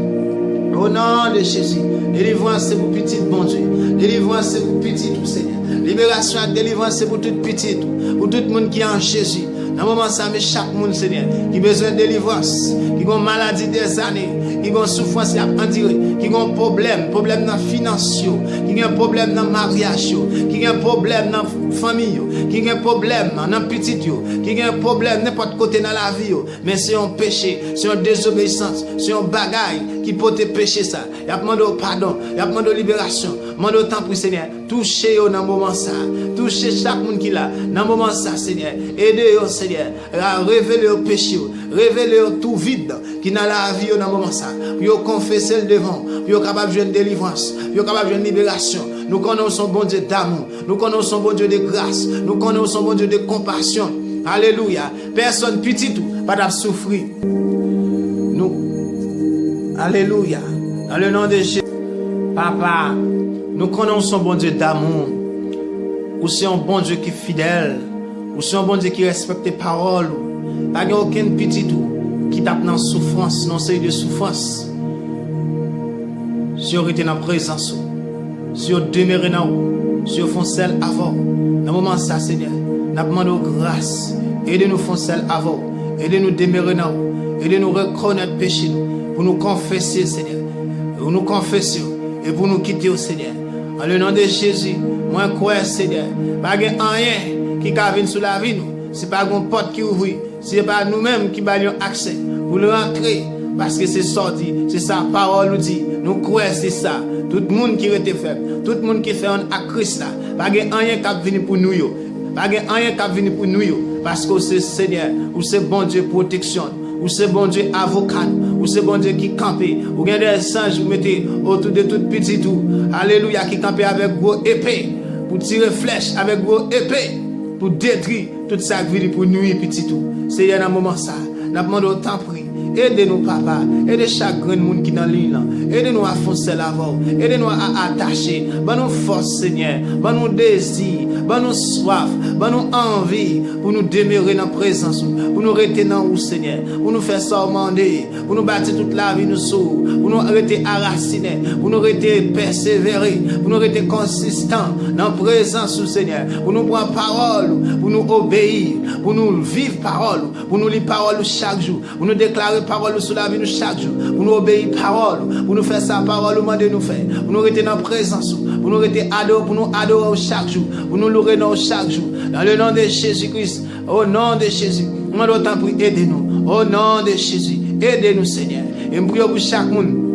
Au nom de Jésus, délivrance c'est pour petit bon Dieu. Délivrance c'est pour petit tout Seigneur. Libération et délivrance c'est pour tout petit tout. Pour tout le monde qui est en Jésus. Dans le moment ça, mais chaque monde Seigneur, qui a besoin de délivrance, qui a une maladie des années, qui a une souffrance à endurer, qui a un problème dans financier, qui a un problème dans mariage, qui a un problème dans famille, qui a un problème dans petit, qui a un problème n'importe côté dans la vie, mais c'est un péché, c'est une désobéissance, c'est un bagaille qui peut te pécher ça. Il y a demandé pardon, il y a demandé libération, demandé temps pour Seigneur, touchez dans le moment ça, touchez chaque monde qui là, dans le moment ça Seigneur, aidez-vous Seigneur, à révéler le péché, révéler tout vide qui dans la vie dans le moment ça, pour confesser le devant, pour capable de jouer une délivrance, pour capable de jouer une libération. Nous connaissons bon Dieu d'amour, nous connaissons bon Dieu de grâce, nous connaissons bon Dieu de compassion. Alléluia. Personne petit tout, pas de souffrir. Nous, alléluia. Dans le nom de Jésus, Papa, nous connaissons bon Dieu d'amour. Ou c'est un bon Dieu qui est fidèle, ou c'est un bon Dieu qui respecte tes paroles. Pas aucun petit tout qui tape dans la souffrance, dans série de souffrance. Si on était dans la présence, si on demeure dans vous, si on fait celle avant, dans le moment ça, Seigneur, nous demandons grâce. Aidez-nous à faire celle avant, aidez-nous à demeurer dans vous, aidez-nous à reconnaître le péché, pour nous confesser, Seigneur, pour nous confesser et pour nous quitter, Seigneur. En le nom de Jésus, moi, crois, Seigneur, pas de rien qui vient sur la vie, ce n'est pas une porte qui ouvre, ce n'est pas nous-mêmes qui avons accès pour le rentrer, parce que c'est sorti, c'est sa parole nous dit, nous croyons c'est ça. Tout le monde qui est faible, tout le monde qui fait un à Christ, pas de rien qui vient pour nous, pas de rien qui vient pour nous, parce que c'est Seigneur, ou c'est bon Dieu protection, ou c'est bon Dieu avocat, ou c'est bon Dieu qui campe, ou bien des singes vous mettez autour de tout petit tout, alléluia, qui campe avec vos épées, pour tirer flèche avec vos épées, pour détruire tout ça qui vient pour nous petit tout. Seigneur, dans le moment ça, nous demandons autant prix. Aidez-nous, papa. Aidez chaque grand monde qui est dans l'île. Aidez-nous à foncer l'avant. Aidez-nous à attacher. Bonne nous force, Seigneur. Bonne nous désir. ban nous soif, ban nous envie pour nous demeurer dans la présence, pour nous rester dans vous, Seigneur, pour nous faire sormander, pour nous bâtir toute la vie nous sous, pour nous rester enracinés, pour nous rester persévérer, pour nous rester consistants dans la présence, Seigneur, pour nous prendre parole, pour nous obéir, pour nous vivre parole, pour nous lire parole chaque jour, pour nous déclarer parole sur la vie nous chaque jour, pour nous obéir parole, pour nous faire sa parole au moment de nous faire, pour nous rester dans la présence, pour nous rester adorer, pour nous adorer chaque jour, pour nous louer chaque jour, dans le nom de Jésus-Christ, au nom de Jésus, nous t'en prie, aidez-nous, au nom de Jésus, aidez-nous Seigneur, et nous prions pour chaque monde.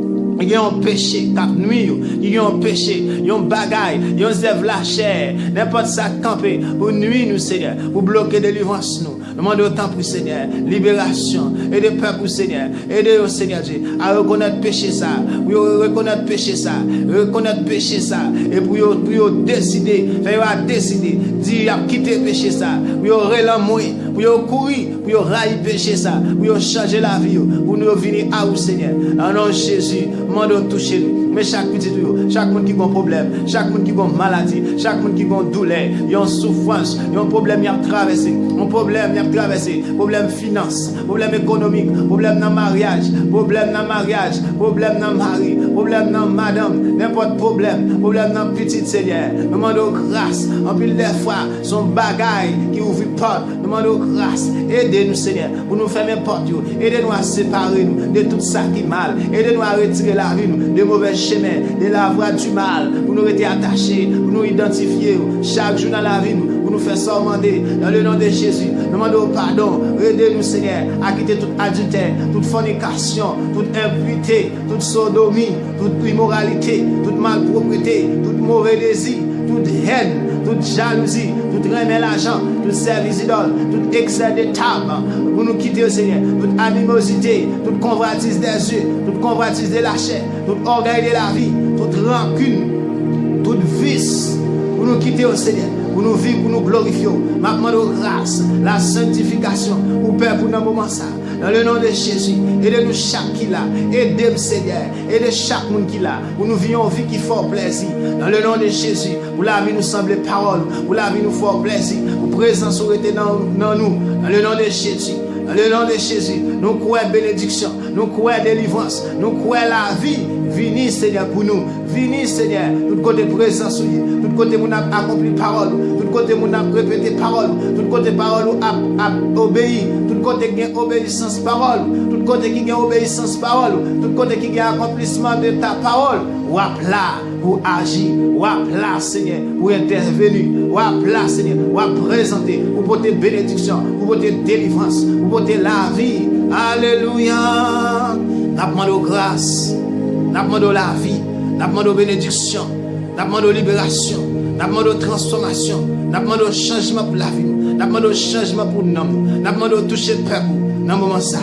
Il y a un péché, cap nuit, il y a un péché, il y a un bagaille, il y a un zève la chair, n'importe ça camper pour nuire nous, Seigneur, pour bloquer délivrance nous. Nous demandons autant pour Seigneur, libération, et de peuple Seigneur, aidez-nous Seigneur Dieu à reconnaître péché ça, pour reconnaître péché ça, reconnaître péché ça, et pour décider, faire décider, dire quitter péché ça, pour relancer, pour courir, pour railler péché ça, pour changer la vie, pour nous venir à vous Seigneur, en nom de Jésus. Demandons toucher nous. Mais chaque petit chaque monde qui a un problème, chaque monde qui a une maladie, chaque monde qui a une douleur, il y a une souffrance, il y a un problème qui a traversé, un problème qui a traversé, problème finance, problème économique, problème dans le mariage, problème dans le mariage, problème dans le mari, problème dans madame, n'importe problème, problème dans le petit Seigneur. Nous demandons grâce, en pile des fois, son bagaille qui ouvre porte, nous demandons grâce, aidez-nous Seigneur, pour nous faire n'importe où, aidez-nous à séparer nous de tout ça qui est mal, aidez-nous à retirer la vie nous, de mauvais chemin, de la voie du mal, pour nous rester attachés, pour nous identifier chaque jour dans la vie nous, pour nous faire sormander dans le nom de Jésus. Nous demandons pardon, aidez-nous Seigneur à quitter tout adultère, toute fornication, toute impureté, toute sodomie, toute immoralité, toute malpropreté, toute mauvais désir, toute haine, toute jalousie, toute remet l'argent, toute service idole, tout excès de table, pour nous quitter au Seigneur, toute animosité, toute convoitise des yeux, toute convoitise de la chair, tout orgueil de la vie, toute rancune, toute vice, pour nous quitter au Seigneur, pour nous vivre, pour nous glorifier. Maintenant, grâce, la sanctification, pour Père, pour nos moments ça. Dans le nom de Jésus, aidez-nous chaque qui l'a, aidez-nous Seigneur, aidez chaque monde qui l'a, pour nous vivons une vie qui fait plaisir. Dans le nom de Jésus, pour la vie nous semble parole, pour la vie nous fait plaisir, pour présence aurait dans nous. Dans le nom de Jésus, dans le nom de Jésus, nous croyons bénédiction, nous croyons délivrance, nous croyons la vie. Venez Seigneur pour nous, venez Seigneur, tout côté présence, tout côté nous a accompli parole, tout côté nous a répété parole, tout côté parole a obéi, tout côté qui a obéissance parole, tout côté qui a obéissance parole, tout côté qui a accomplissement de ta parole, ou à plat pour agir, ou à plat Seigneur pour intervenir, ou à plat Seigneur ou à présenter, pour porter bénédiction, pour porter délivrance, pour porter la vie. Alléluia. Nous demandons grâce. Nous demandons la vie, nous demandons bénédiction, nous demandons libération, nous demandons transformation, nous demandons changement pour la vie, nous demandons changement pour nous, nous demandons toucher le peuple dans le moment ça.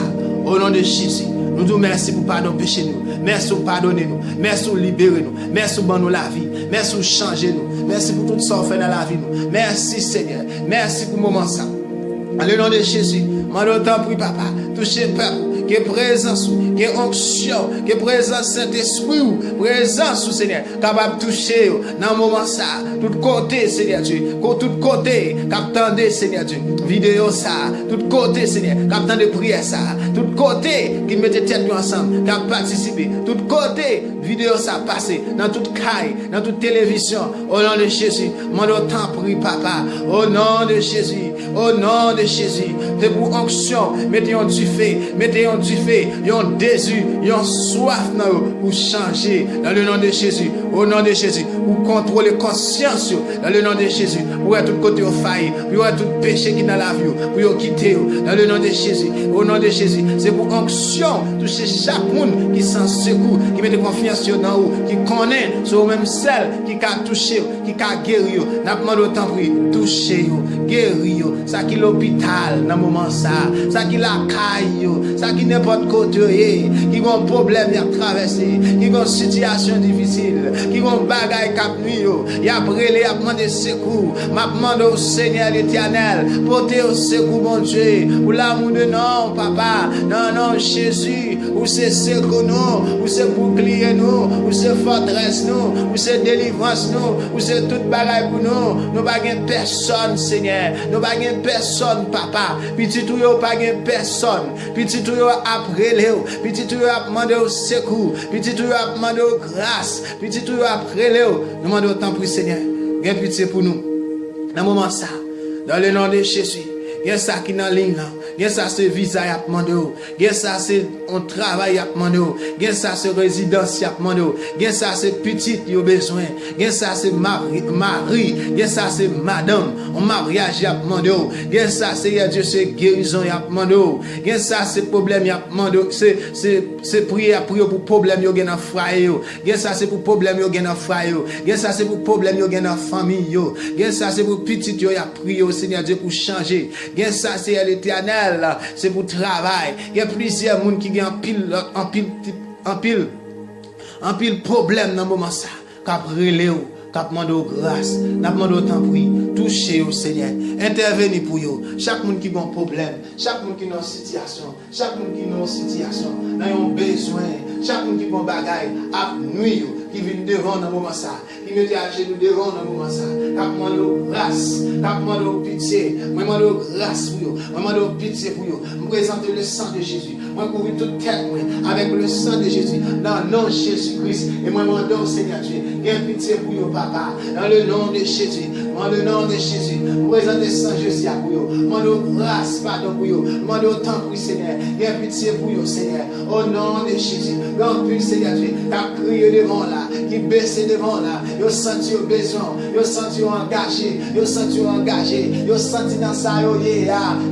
Au nom de Jésus, nous disons merci pour pardon péché nous, merci pour pardonner nous, merci pour libérer nous, merci pour nous la vie, merci pour changer nous, merci pour tout ça fait dans la vie nous. Merci Seigneur, merci pour le moment ça. Dans le nom de Jésus, nous t'en prie papa, toucher le peuple. Que présence, que onction, que présence Saint-Esprit, présence Seigneur, capable de toucher dans le moment ça, tout côté Seigneur Dieu, tout côté, capable de Seigneur Dieu, vidéo ça, tout côté Seigneur, capable de prière ça, tout côté qui mettait tête ensemble, capable de participer, tout côté vidéo ça passer dans toute caille, dans toute télévision, au nom de Jésus, mon temps prie papa, au nom de Jésus, au nom de Jésus, c'est pour onction, mettez en du fait, mettez en du fait, ils ont désir, ils ont soif pour changer dans le nom de Jésus, au nom de Jésus, pour contrôler conscience dans le nom de Jésus, pour être tout côté au failli, pour être tout péché qui est dans la vie, pour quitter dans le nom de Jésus, au nom de Jésus, c'est pour onction, toucher chaque monde qui s'en secoue, qui met confiance dans vous, qui connaît sur même celle qui a touché, qui a guéri, n'a pas demandé autant pour toucher, guérir, ça qui l'hôpital dans le moment ça qui la caille, ça qui n'importe côté, qui qui ont problème à traverser, qui ont situation difficile, qui ont bagaille cap nuit, y a brûlé, y a demandé secours, m'a demandé au Seigneur l'Éternel, portez au secours mon Dieu, pour l'amour de non, papa, non, Jésus, où c'est secours nous, où c'est bouclier nous, où c'est forteresse nous, où c'est délivrance nous, où c'est toute bagaille pour nous pas gain personne, Seigneur, nous pas gain personne, papa, petit tout yo pas gain personne, petit tout yo après léo, petit tout yo a demandé au secours, petit tout yo a demandé au grâce, petit tout yo après léo, nous demandons autant pour Seigneur, gain pitié pour nous, dans moment ça, dans le nom de Jésus, gain ça qui dans ligne là. Gen ça c'est visa y a demandé, gen ça c'est un travail y a demandé, gen ça c'est résidence y a demandé, gen ça c'est petite yo besoin, gen ça c'est mari, gen ça c'est madame, un mariage y a demandé, gen ça c'est Dieu c'est guérison y a demandé, gen ça c'est problème y a demandé, c'est prier pour problème yo gen dans foyer yo, gen ça c'est pour problème yo gen dans foyer yo, gen ça c'est pour problème yo gen dans famille yo, gen ça c'est pour petite yo y a prier au Seigneur Dieu pour changer, gen ça c'est l'Éternel. C'est pour travail. Il y a plusieurs personnes qui ont en pile problème dans le moment ça. Cap relève, cap demande grâce, n'a demande autant pour toucher au Seigneur, intervenir pour eux. Chaque monde qui a un problème, chaque monde qui a une situation, chaque monde qui a une situation, n'a un besoin, chaque monde qui a un bagaille, à nuit qui vient devant dans le moment ça, qui met à genoux devant dans le moment ça, cap demande grâce, cap demande pitié, moi demande grâce pour eux, moi demande pitié pour eux. Je présente le sang de Jésus. Moi couvrir toute tête avec le sang de Jésus dans le nom de Jésus-Christ et moi demande au Seigneur Dieu, gain pitié pour eux papa, dans le nom de Jésus, dans le nom de Jésus. Je présente le sang de Jésus pour eux. Moi demande grâce pardon pour eux. Moi demande autant pour Seigneur, gain pitié pour eux Seigneur. Au nom de Jésus, grand plus Seigneur Dieu, qui crié devant là, qui baissé devant là, ils senti au besoin, ils senti engagé, ils senti engagé, ils senti dans ça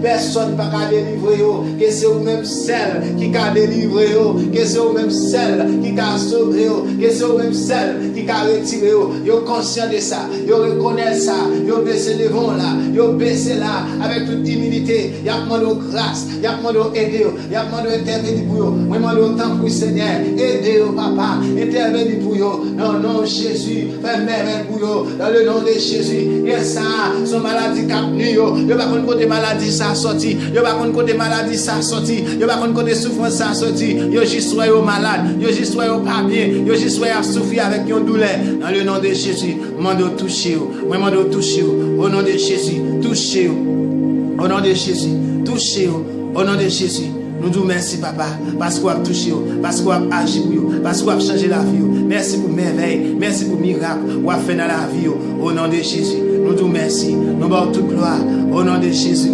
personne pas qu'à délivrer que c'est vous même celle qui a délivré que c'est vous même celle qui a sauvé que c'est vous même celle qui a retiré ils conscient de ça, ils reconnaissent ça, ils baissé devant là, ils baissé là avec toute humilité, ils demandent grâce, ils demandent aider, ils demandent intervenir pour eux. Moi demande autant pour Seigneur, aider papa, intervenir pour eux. Non non Jésus, fais merveille pour eux dans le nom de Jésus. Et ça, son maladie cap nu yo, yo pas connait côté maladie ça sorti, yo pas connait côté maladie ça sorti, yo pas connait côté souffrance ça sorti, yo juste soyez malade, yo juste soyez pas bien, yo juste soyez à souffrir avec une douleur dans le nom de Jésus. Mande toucher vous, moi mande toucher vous au nom de Jésus, touchez vous au nom de Jésus, touchez vous au nom de Jésus. Nous disons merci papa, parce qu'on a touché, parce qu'on a agi pour vous, parce qu'on a changé la vie. Merci pour merveille, merci pour miracle, qu'on a fait dans la vie. Au nom de Jésus, nous disons merci, nous donnons toute gloire. Au nom de Jésus,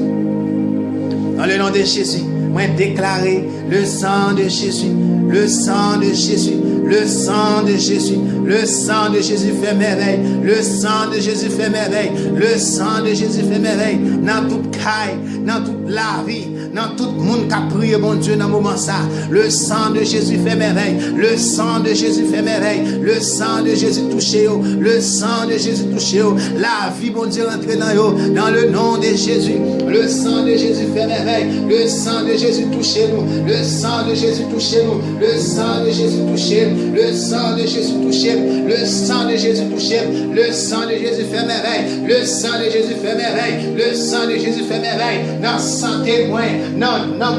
dans le nom de Jésus, moi déclarer le sang de Jésus, le sang de Jésus, le sang de Jésus, le sang de Jésus fait merveille, le sang de Jésus fait merveille, le sang de Jésus fait merveille, dans toute caille, dans toute la vie. Dans tout le monde qui a prié, mon Dieu, dans le moment ça, le sang de Jésus fait merveille, le sang de Jésus fait merveille, le sang de Jésus touche, le sang de Jésus touche, la vie, mon Dieu, entre dans le nom de Jésus, le sang de Jésus fait merveille, le sang de Jésus touche nous, le sang de Jésus touche nous, le sang de Jésus touche, le sang de Jésus touche, le sang de Jésus touche, le sang de Jésus fait merveille, le sang de Jésus fait merveille, le sang de Jésus fait merveille, dans santé moins. Non,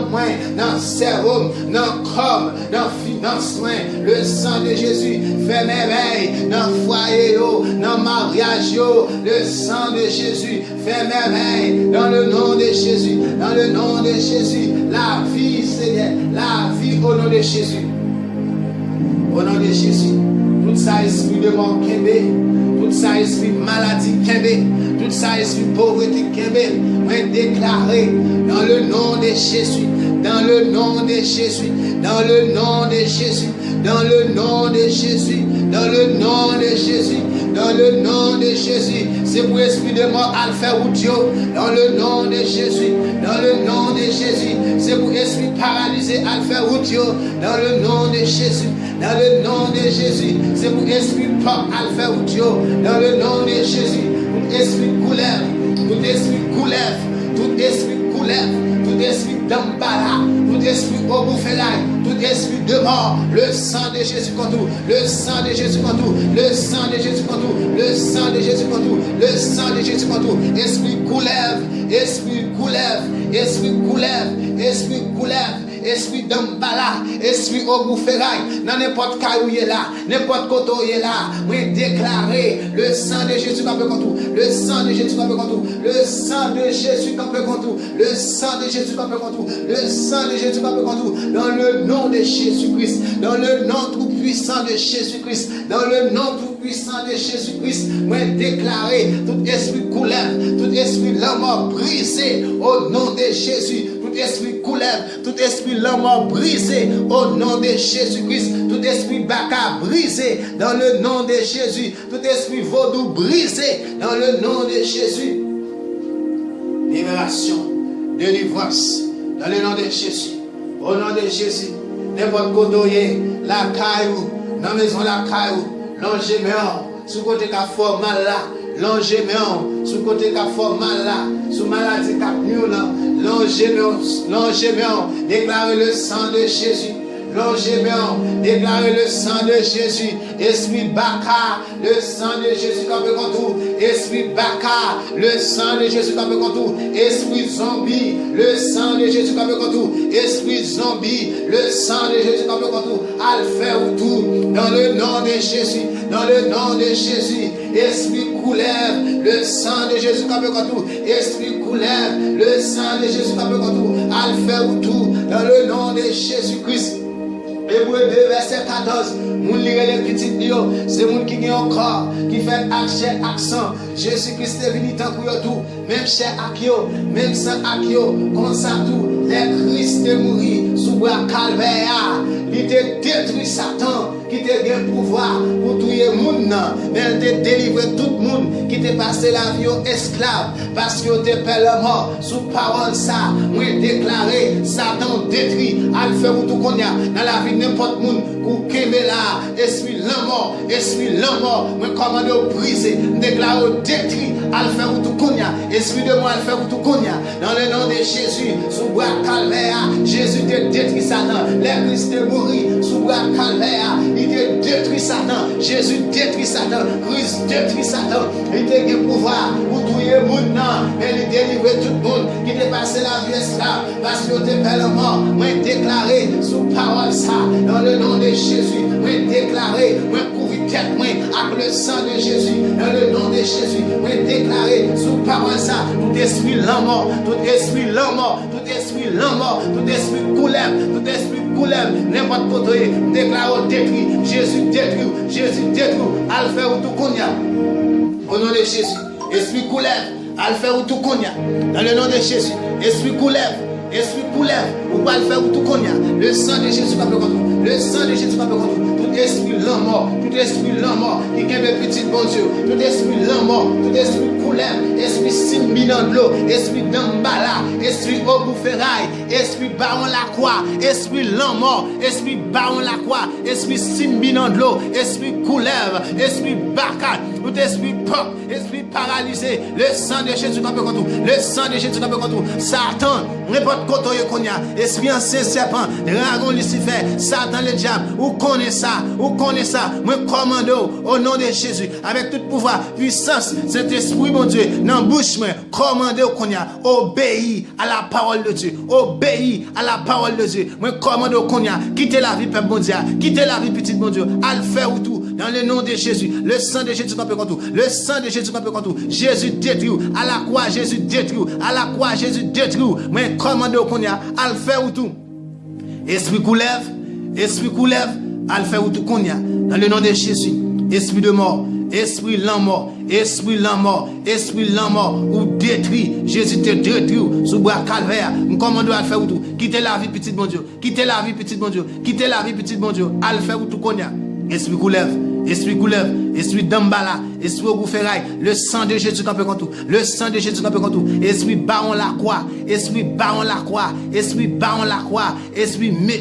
moins, non, cerveau, non, corps, non, finance, le sang de Jésus fait merveille, non, foyer, non, mariage, le sang de Jésus fait merveille, dans le nom de Jésus, dans le nom de Jésus, la vie, Seigneur, la vie au nom de Jésus, au nom de Jésus, tout ça esprit de mort, tout ça esprit maladie, tout ça esprit pauvreté, moi déclaré dans le nom de Jésus, dans le nom de Jésus, dans le nom de Jésus, dans le nom de Jésus, dans le nom de Jésus, dans le nom de Jésus, c'est pour esprit de mort à le faire routio, dans le nom de Jésus, dans le nom de Jésus, c'est pour esprit paralysé à le faire routio, dans le nom de Jésus, dans le nom de Jésus, c'est pour esprit pop à le faire routio, dans le nom de Jésus, tout esprit couleur, tout esprit couleur, tout esprit couleur, tout esprit d'embarras, tout esprit au bouffelail, tout esprit de mort, le sang de Jésus contre tout, le sang de Jésus contre tout, le sang de Jésus contre tout, le sang de Jésus contre tout, le sang de Jésus contre tout, esprit coulève, esprit coulève, esprit coulève, esprit coulève, esprit d'embala, esprit au boufferail, dans n'importe où il est là, n'importe côté où il est là, oui, déclarer le sang de Jésus contre tout, le sang de Jésus contre tout, le sang de Jésus contre tout, le sang de Jésus contre tout, le sang de Jésus contre tout, dans le nom de Jésus-Christ, dans le nom tout puissant de Jésus-Christ, dans le nom tout puissant de Jésus-Christ, moi déclarer tout esprit couleur, tout esprit la mort brisé au nom de Jésus. Tout esprit coulève, tout esprit la mort brisé au nom de Jésus-Christ, tout esprit baka brisé dans le nom de Jésus, tout esprit vaudou brisé dans le nom de Jésus. Libération, délivrance dans le nom de Jésus, au nom de Jésus. N'importe côté, la caillou, dans la maison la caillou, l'angéméon, sous côté qu'a fort mal là, l'angéméon, sous côté qu'a fort mal là, sous maladie qu'a mieux là. L'angéméon, déclarez le sang de Jésus. L'angéméon, déclarez le sang de Jésus. Esprit baka, le sang de Jésus comme contre tout. Esprit baka, le sang de Jésus comme contre tout. Esprit zombie, le sang de Jésus comme contre tout. Esprit zombie, le sang de Jésus comme contre tout. Alpha ou tout, dans le nom de Jésus, dans le nom de Jésus. Esprit couleur, le sang de Jésus comme contre tout. Esprit couleur, le sang de Jésus comme contre tout. Alpha ou tout, dans le nom de Jésus-Christ. Hébreu 2, verset 14. Moun lire les petites lios, c'est moun qui gagne encore, qui fait chair accent. Jésus-Christ est venu tant pour tout, même chair akio, même sang akio, comme ça tout. Les Christ est mort sous bois calvaire. Il te détruit Satan, qui te gagne pouvoir pour tuer moun, mais il te délivre tout le monde qui te passé la vie esclave, parce que te paie la mort sous parole ça. Moi déclaré, Satan détruit, al faire tout qu'on y a dans la vie n'importe monde pour qu'aimer là, esprit l'amour, moi commande au briser, déclare au détruit, al faire tout qu'on y a, esprit de moi al faire tout qu'on y a, dans le nom de Jésus, sous bois calvaire, Jésus te détruit Satan, les Christ te mourit sous bois calvaire, il te détruit Satan, Jésus détruit Satan, Christ détruit Satan, il te donne pouvoir pour tuer le monde, mais il délivre tout le monde qui te passé la vie esclave, parce que tu es la mort, moi déclaré sous parole ça, dans le nom de Jésus, moi déclaré, moi couvrir tête, moi avec le sang de Jésus, dans le nom de Jésus, moi déclaré sous parole ça, tout esprit l'amour, tout esprit l'amour, tout esprit l'amour, tout esprit couleur, tout esprit couleur, n'importe côté, déclare détruit, Jésus détruit, alpha ou tout qu'on y a, au nom de Jésus, esprit couleur, alpha ou tout qu'on y a, dans le nom de Jésus, esprit couleur, ou pas le faire ou tout qu'on y a, le sang de Jésus va contre tout, le sang de Jésus va contre tout, tout esprit l'amour, qui aime le petit bon Dieu, tout esprit l'amour, tout esprit couleur, esprit simbinant de l'eau, esprit d'embala, esprit au boufferail, esprit baron la croix, esprit l'amour, esprit baron la croix, esprit simbinant de l'eau, esprit couleur, esprit baka, tout esprit pop, esprit paralysé, le sang de Jésus va contre tout, le sang de Jésus va contre tout, Satan, n'importe quoi qu'on y a, esprit ancien serpent, dragon Lucifer, Satan le diable, ou connaît ça, moi commande au nom de Jésus, avec tout pouvoir, puissance, cet esprit mon Dieu, dans bouche moi, commande qu'on y a, obéis à la parole de Dieu, obéis à la parole de Dieu, moi commande qu'on y a, quittez la vie peuple mon Dieu, quittez la vie petit mon Dieu, à le faire ou tout, dans le nom de Jésus, le sang de Jésus va contre tout, le sang de Jésus va contre tout, Jésus détruit, à la croix Jésus détruit, à la croix Jésus détruit, moi commande qu'on y a, à le faire ou tout, esprit coulève, à le faire ou tout qu'on y a, dans le nom de Jésus, esprit de mort, esprit l'amour, ou détruit, Jésus te détruit, sous bois calvaire, nous commandons à le faire ou tout, quittez la vie petit bon Dieu, quittez la vie petit bon Dieu, à le faire ou tout qu'on y a, esprit d'embala, esprit au boufferail, le sang de Jésus qu'on peut contre tout, le sang de Jésus qu'on peut contre tout, esprit baron la croix,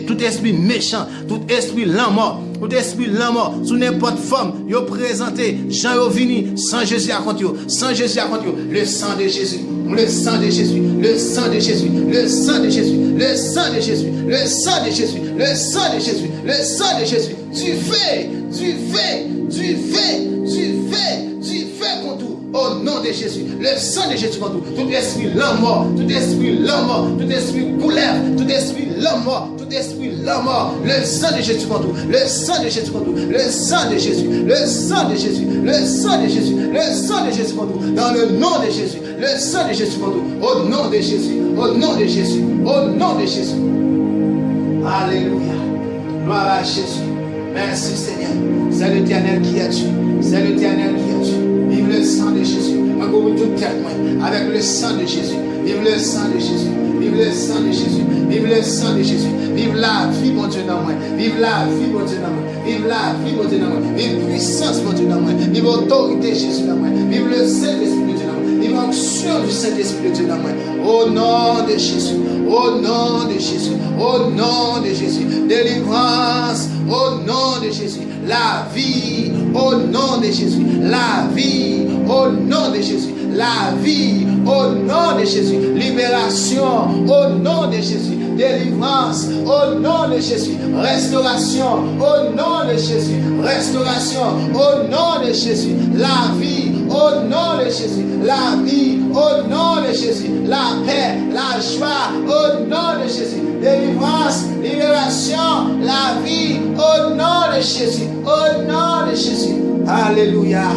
tout esprit méchant, tout esprit l'amour, tout esprit l'amour, sous n'importe forme, yo présenté, Jean yo vini, sans Jésus à contre yo, sans Jésus à contre yo, le sang de Jésus, le sang de Jésus, le sang de Jésus, le sang de Jésus, le sang de Jésus, le sang de Jésus, le sang de Jésus, le sang de Jésus, du fait contre tout. Au nom de Jésus, le sang de Jésus contre tout esprit l'homme mort, tout esprit l'homme mort, tout esprit couleuvre, tout esprit l'homme mort, tout esprit l'homme mort, le sang de Jésus contre tout, le sang de Jésus contre tout, le sang de Jésus, le sang de Jésus, le sang de Jésus, le sang de Jésus contre tout, dans le nom de Jésus, le sang de Jésus contre tout, au nom de Jésus, au nom de Jésus, au nom de Jésus. Alléluia, gloire à Jésus. Merci Seigneur, c'est l'Éternel qui a tué, c'est l'Éternel qui a tué. Vive le sang de Jésus. Encore toute tête, avec le sang de Jésus. Vive le sang de Jésus. Vive le sang de Jésus. Vive le sang de Jésus. Vive la vie, mon Dieu, dans moi. Vive la vie, mon Dieu, dans moi. Vive la vie, mon Dieu, dans moi. Vive puissance, mon Dieu, dans moi. Vive autorité, Jésus, dans moi. Vive le Saint-Esprit de Dieu dans moi. Vive l'onction du Saint-Esprit de Dieu dans moi. Au nom de Jésus. Au nom de Jésus. Au nom de Jésus. Délivrance. Au nom de Jésus. La vie. Au nom de Jésus. La vie. Au nom de Jésus. La vie. Au nom de Jésus. Libération. Au nom de Jésus. Délivrance. Au nom de Jésus. Restauration. Au nom de Jésus. Restauration. Au nom de Jésus. La vie. Au nom de Jésus. La vie. Au nom de Jésus. La paix. La joie. Au nom de Jésus. Délivrance. Libération. La vie. Au nom de Jésus. Au nom de Jésus. Alléluia.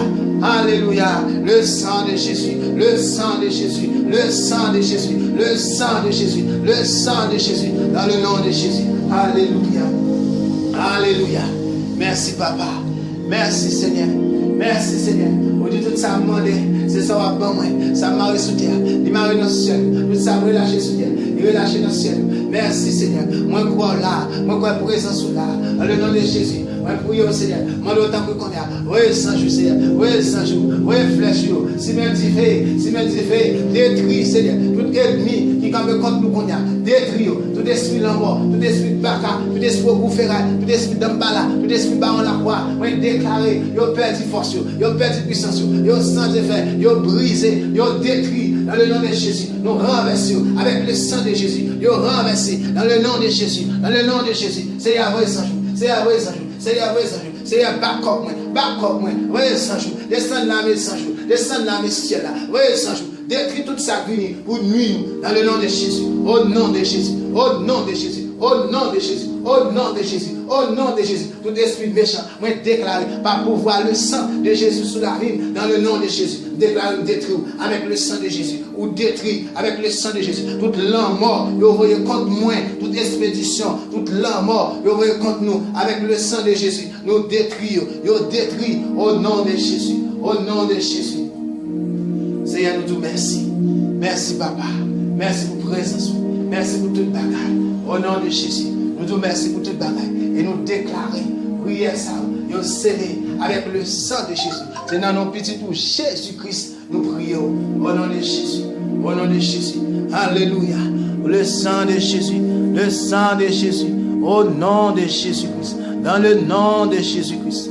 Alléluia. Le sang de Jésus. Le sang de Jésus. Le sang de Jésus. Le sang de Jésus. Le sang de Jésus. Dans le nom de Jésus. Alléluia. Alléluia. Merci papa. Merci Seigneur. Merci Seigneur. Vous dites tout ça à demander. C'est ça à bon moi. Ça m'a sous terre. Il m'a dans le ciel. Tout ça relâché sous terre. Il relâché dans le ciel. Merci Seigneur. Moi crois là. Moi crois présence là. Dans le nom de Jésus. Moi prie au Seigneur. Moi autant que qu'on a. Oui, sans jour Seigneur. Oui, sans jour. Oui, flèche. Si même dit fait. Détruit Seigneur. Tout ennemi qui campe contre nous qu'on a. Détruit. Tout esprit l'amour. Tout esprit de baka. Tout esprit goufféral. Tout esprit d'ambala. Tout esprit baron la croix. Moi déclaré. Yo perdu force. Yo perdu puissance. Yo sans effet. Yo brisé. Yo détruit. Dans le nom de Jésus. Nous renversons avec le sang de Jésus. Yo renversé. Dans le nom de Jésus. Dans le nom de Jésus. C'est à vous sans jour. C'est à vous sans jour. C'est à vous sans jour. C'est à back-up moi. Oui, sans jour. Descendre la main sans jour. Descendre la main ciel là. Oui, sans jour. Détruit toute sa vie pour nuire dans le nom de Jésus. Au nom de Jésus. Au nom de Jésus. Au nom de Jésus. Au nom de Jésus. Au nom de Jésus. Tout esprit méchant, moi déclaré par pouvoir le sang de Jésus sous la vie dans le nom de Jésus. Déclaré détruit avec le sang de Jésus. Ou détruit avec le sang de Jésus. Toute l'âme mort, vous voyez contre moi. Toute expédition, toute l'âme mort, vous voyez contre nous. Avec le sang de Jésus, nous détruisons. Nous détruisons au nom de Jésus. Au nom de Jésus. Seigneur, nous te merci. Merci, papa. Merci pour présence. Merci pour toute bagarre. Au nom de Jésus. Nous te merci pour toute bagarre. Et nous déclarer, prière ça, nous sceller avec le sang de Jésus. C'est dans nos petits tours, Jésus-Christ, nous prions. Au nom de Jésus. Au nom de Jésus. Alléluia. Le sang de Jésus. Le sang de Jésus. Au nom de Jésus-Christ. Dans le nom de Jésus-Christ.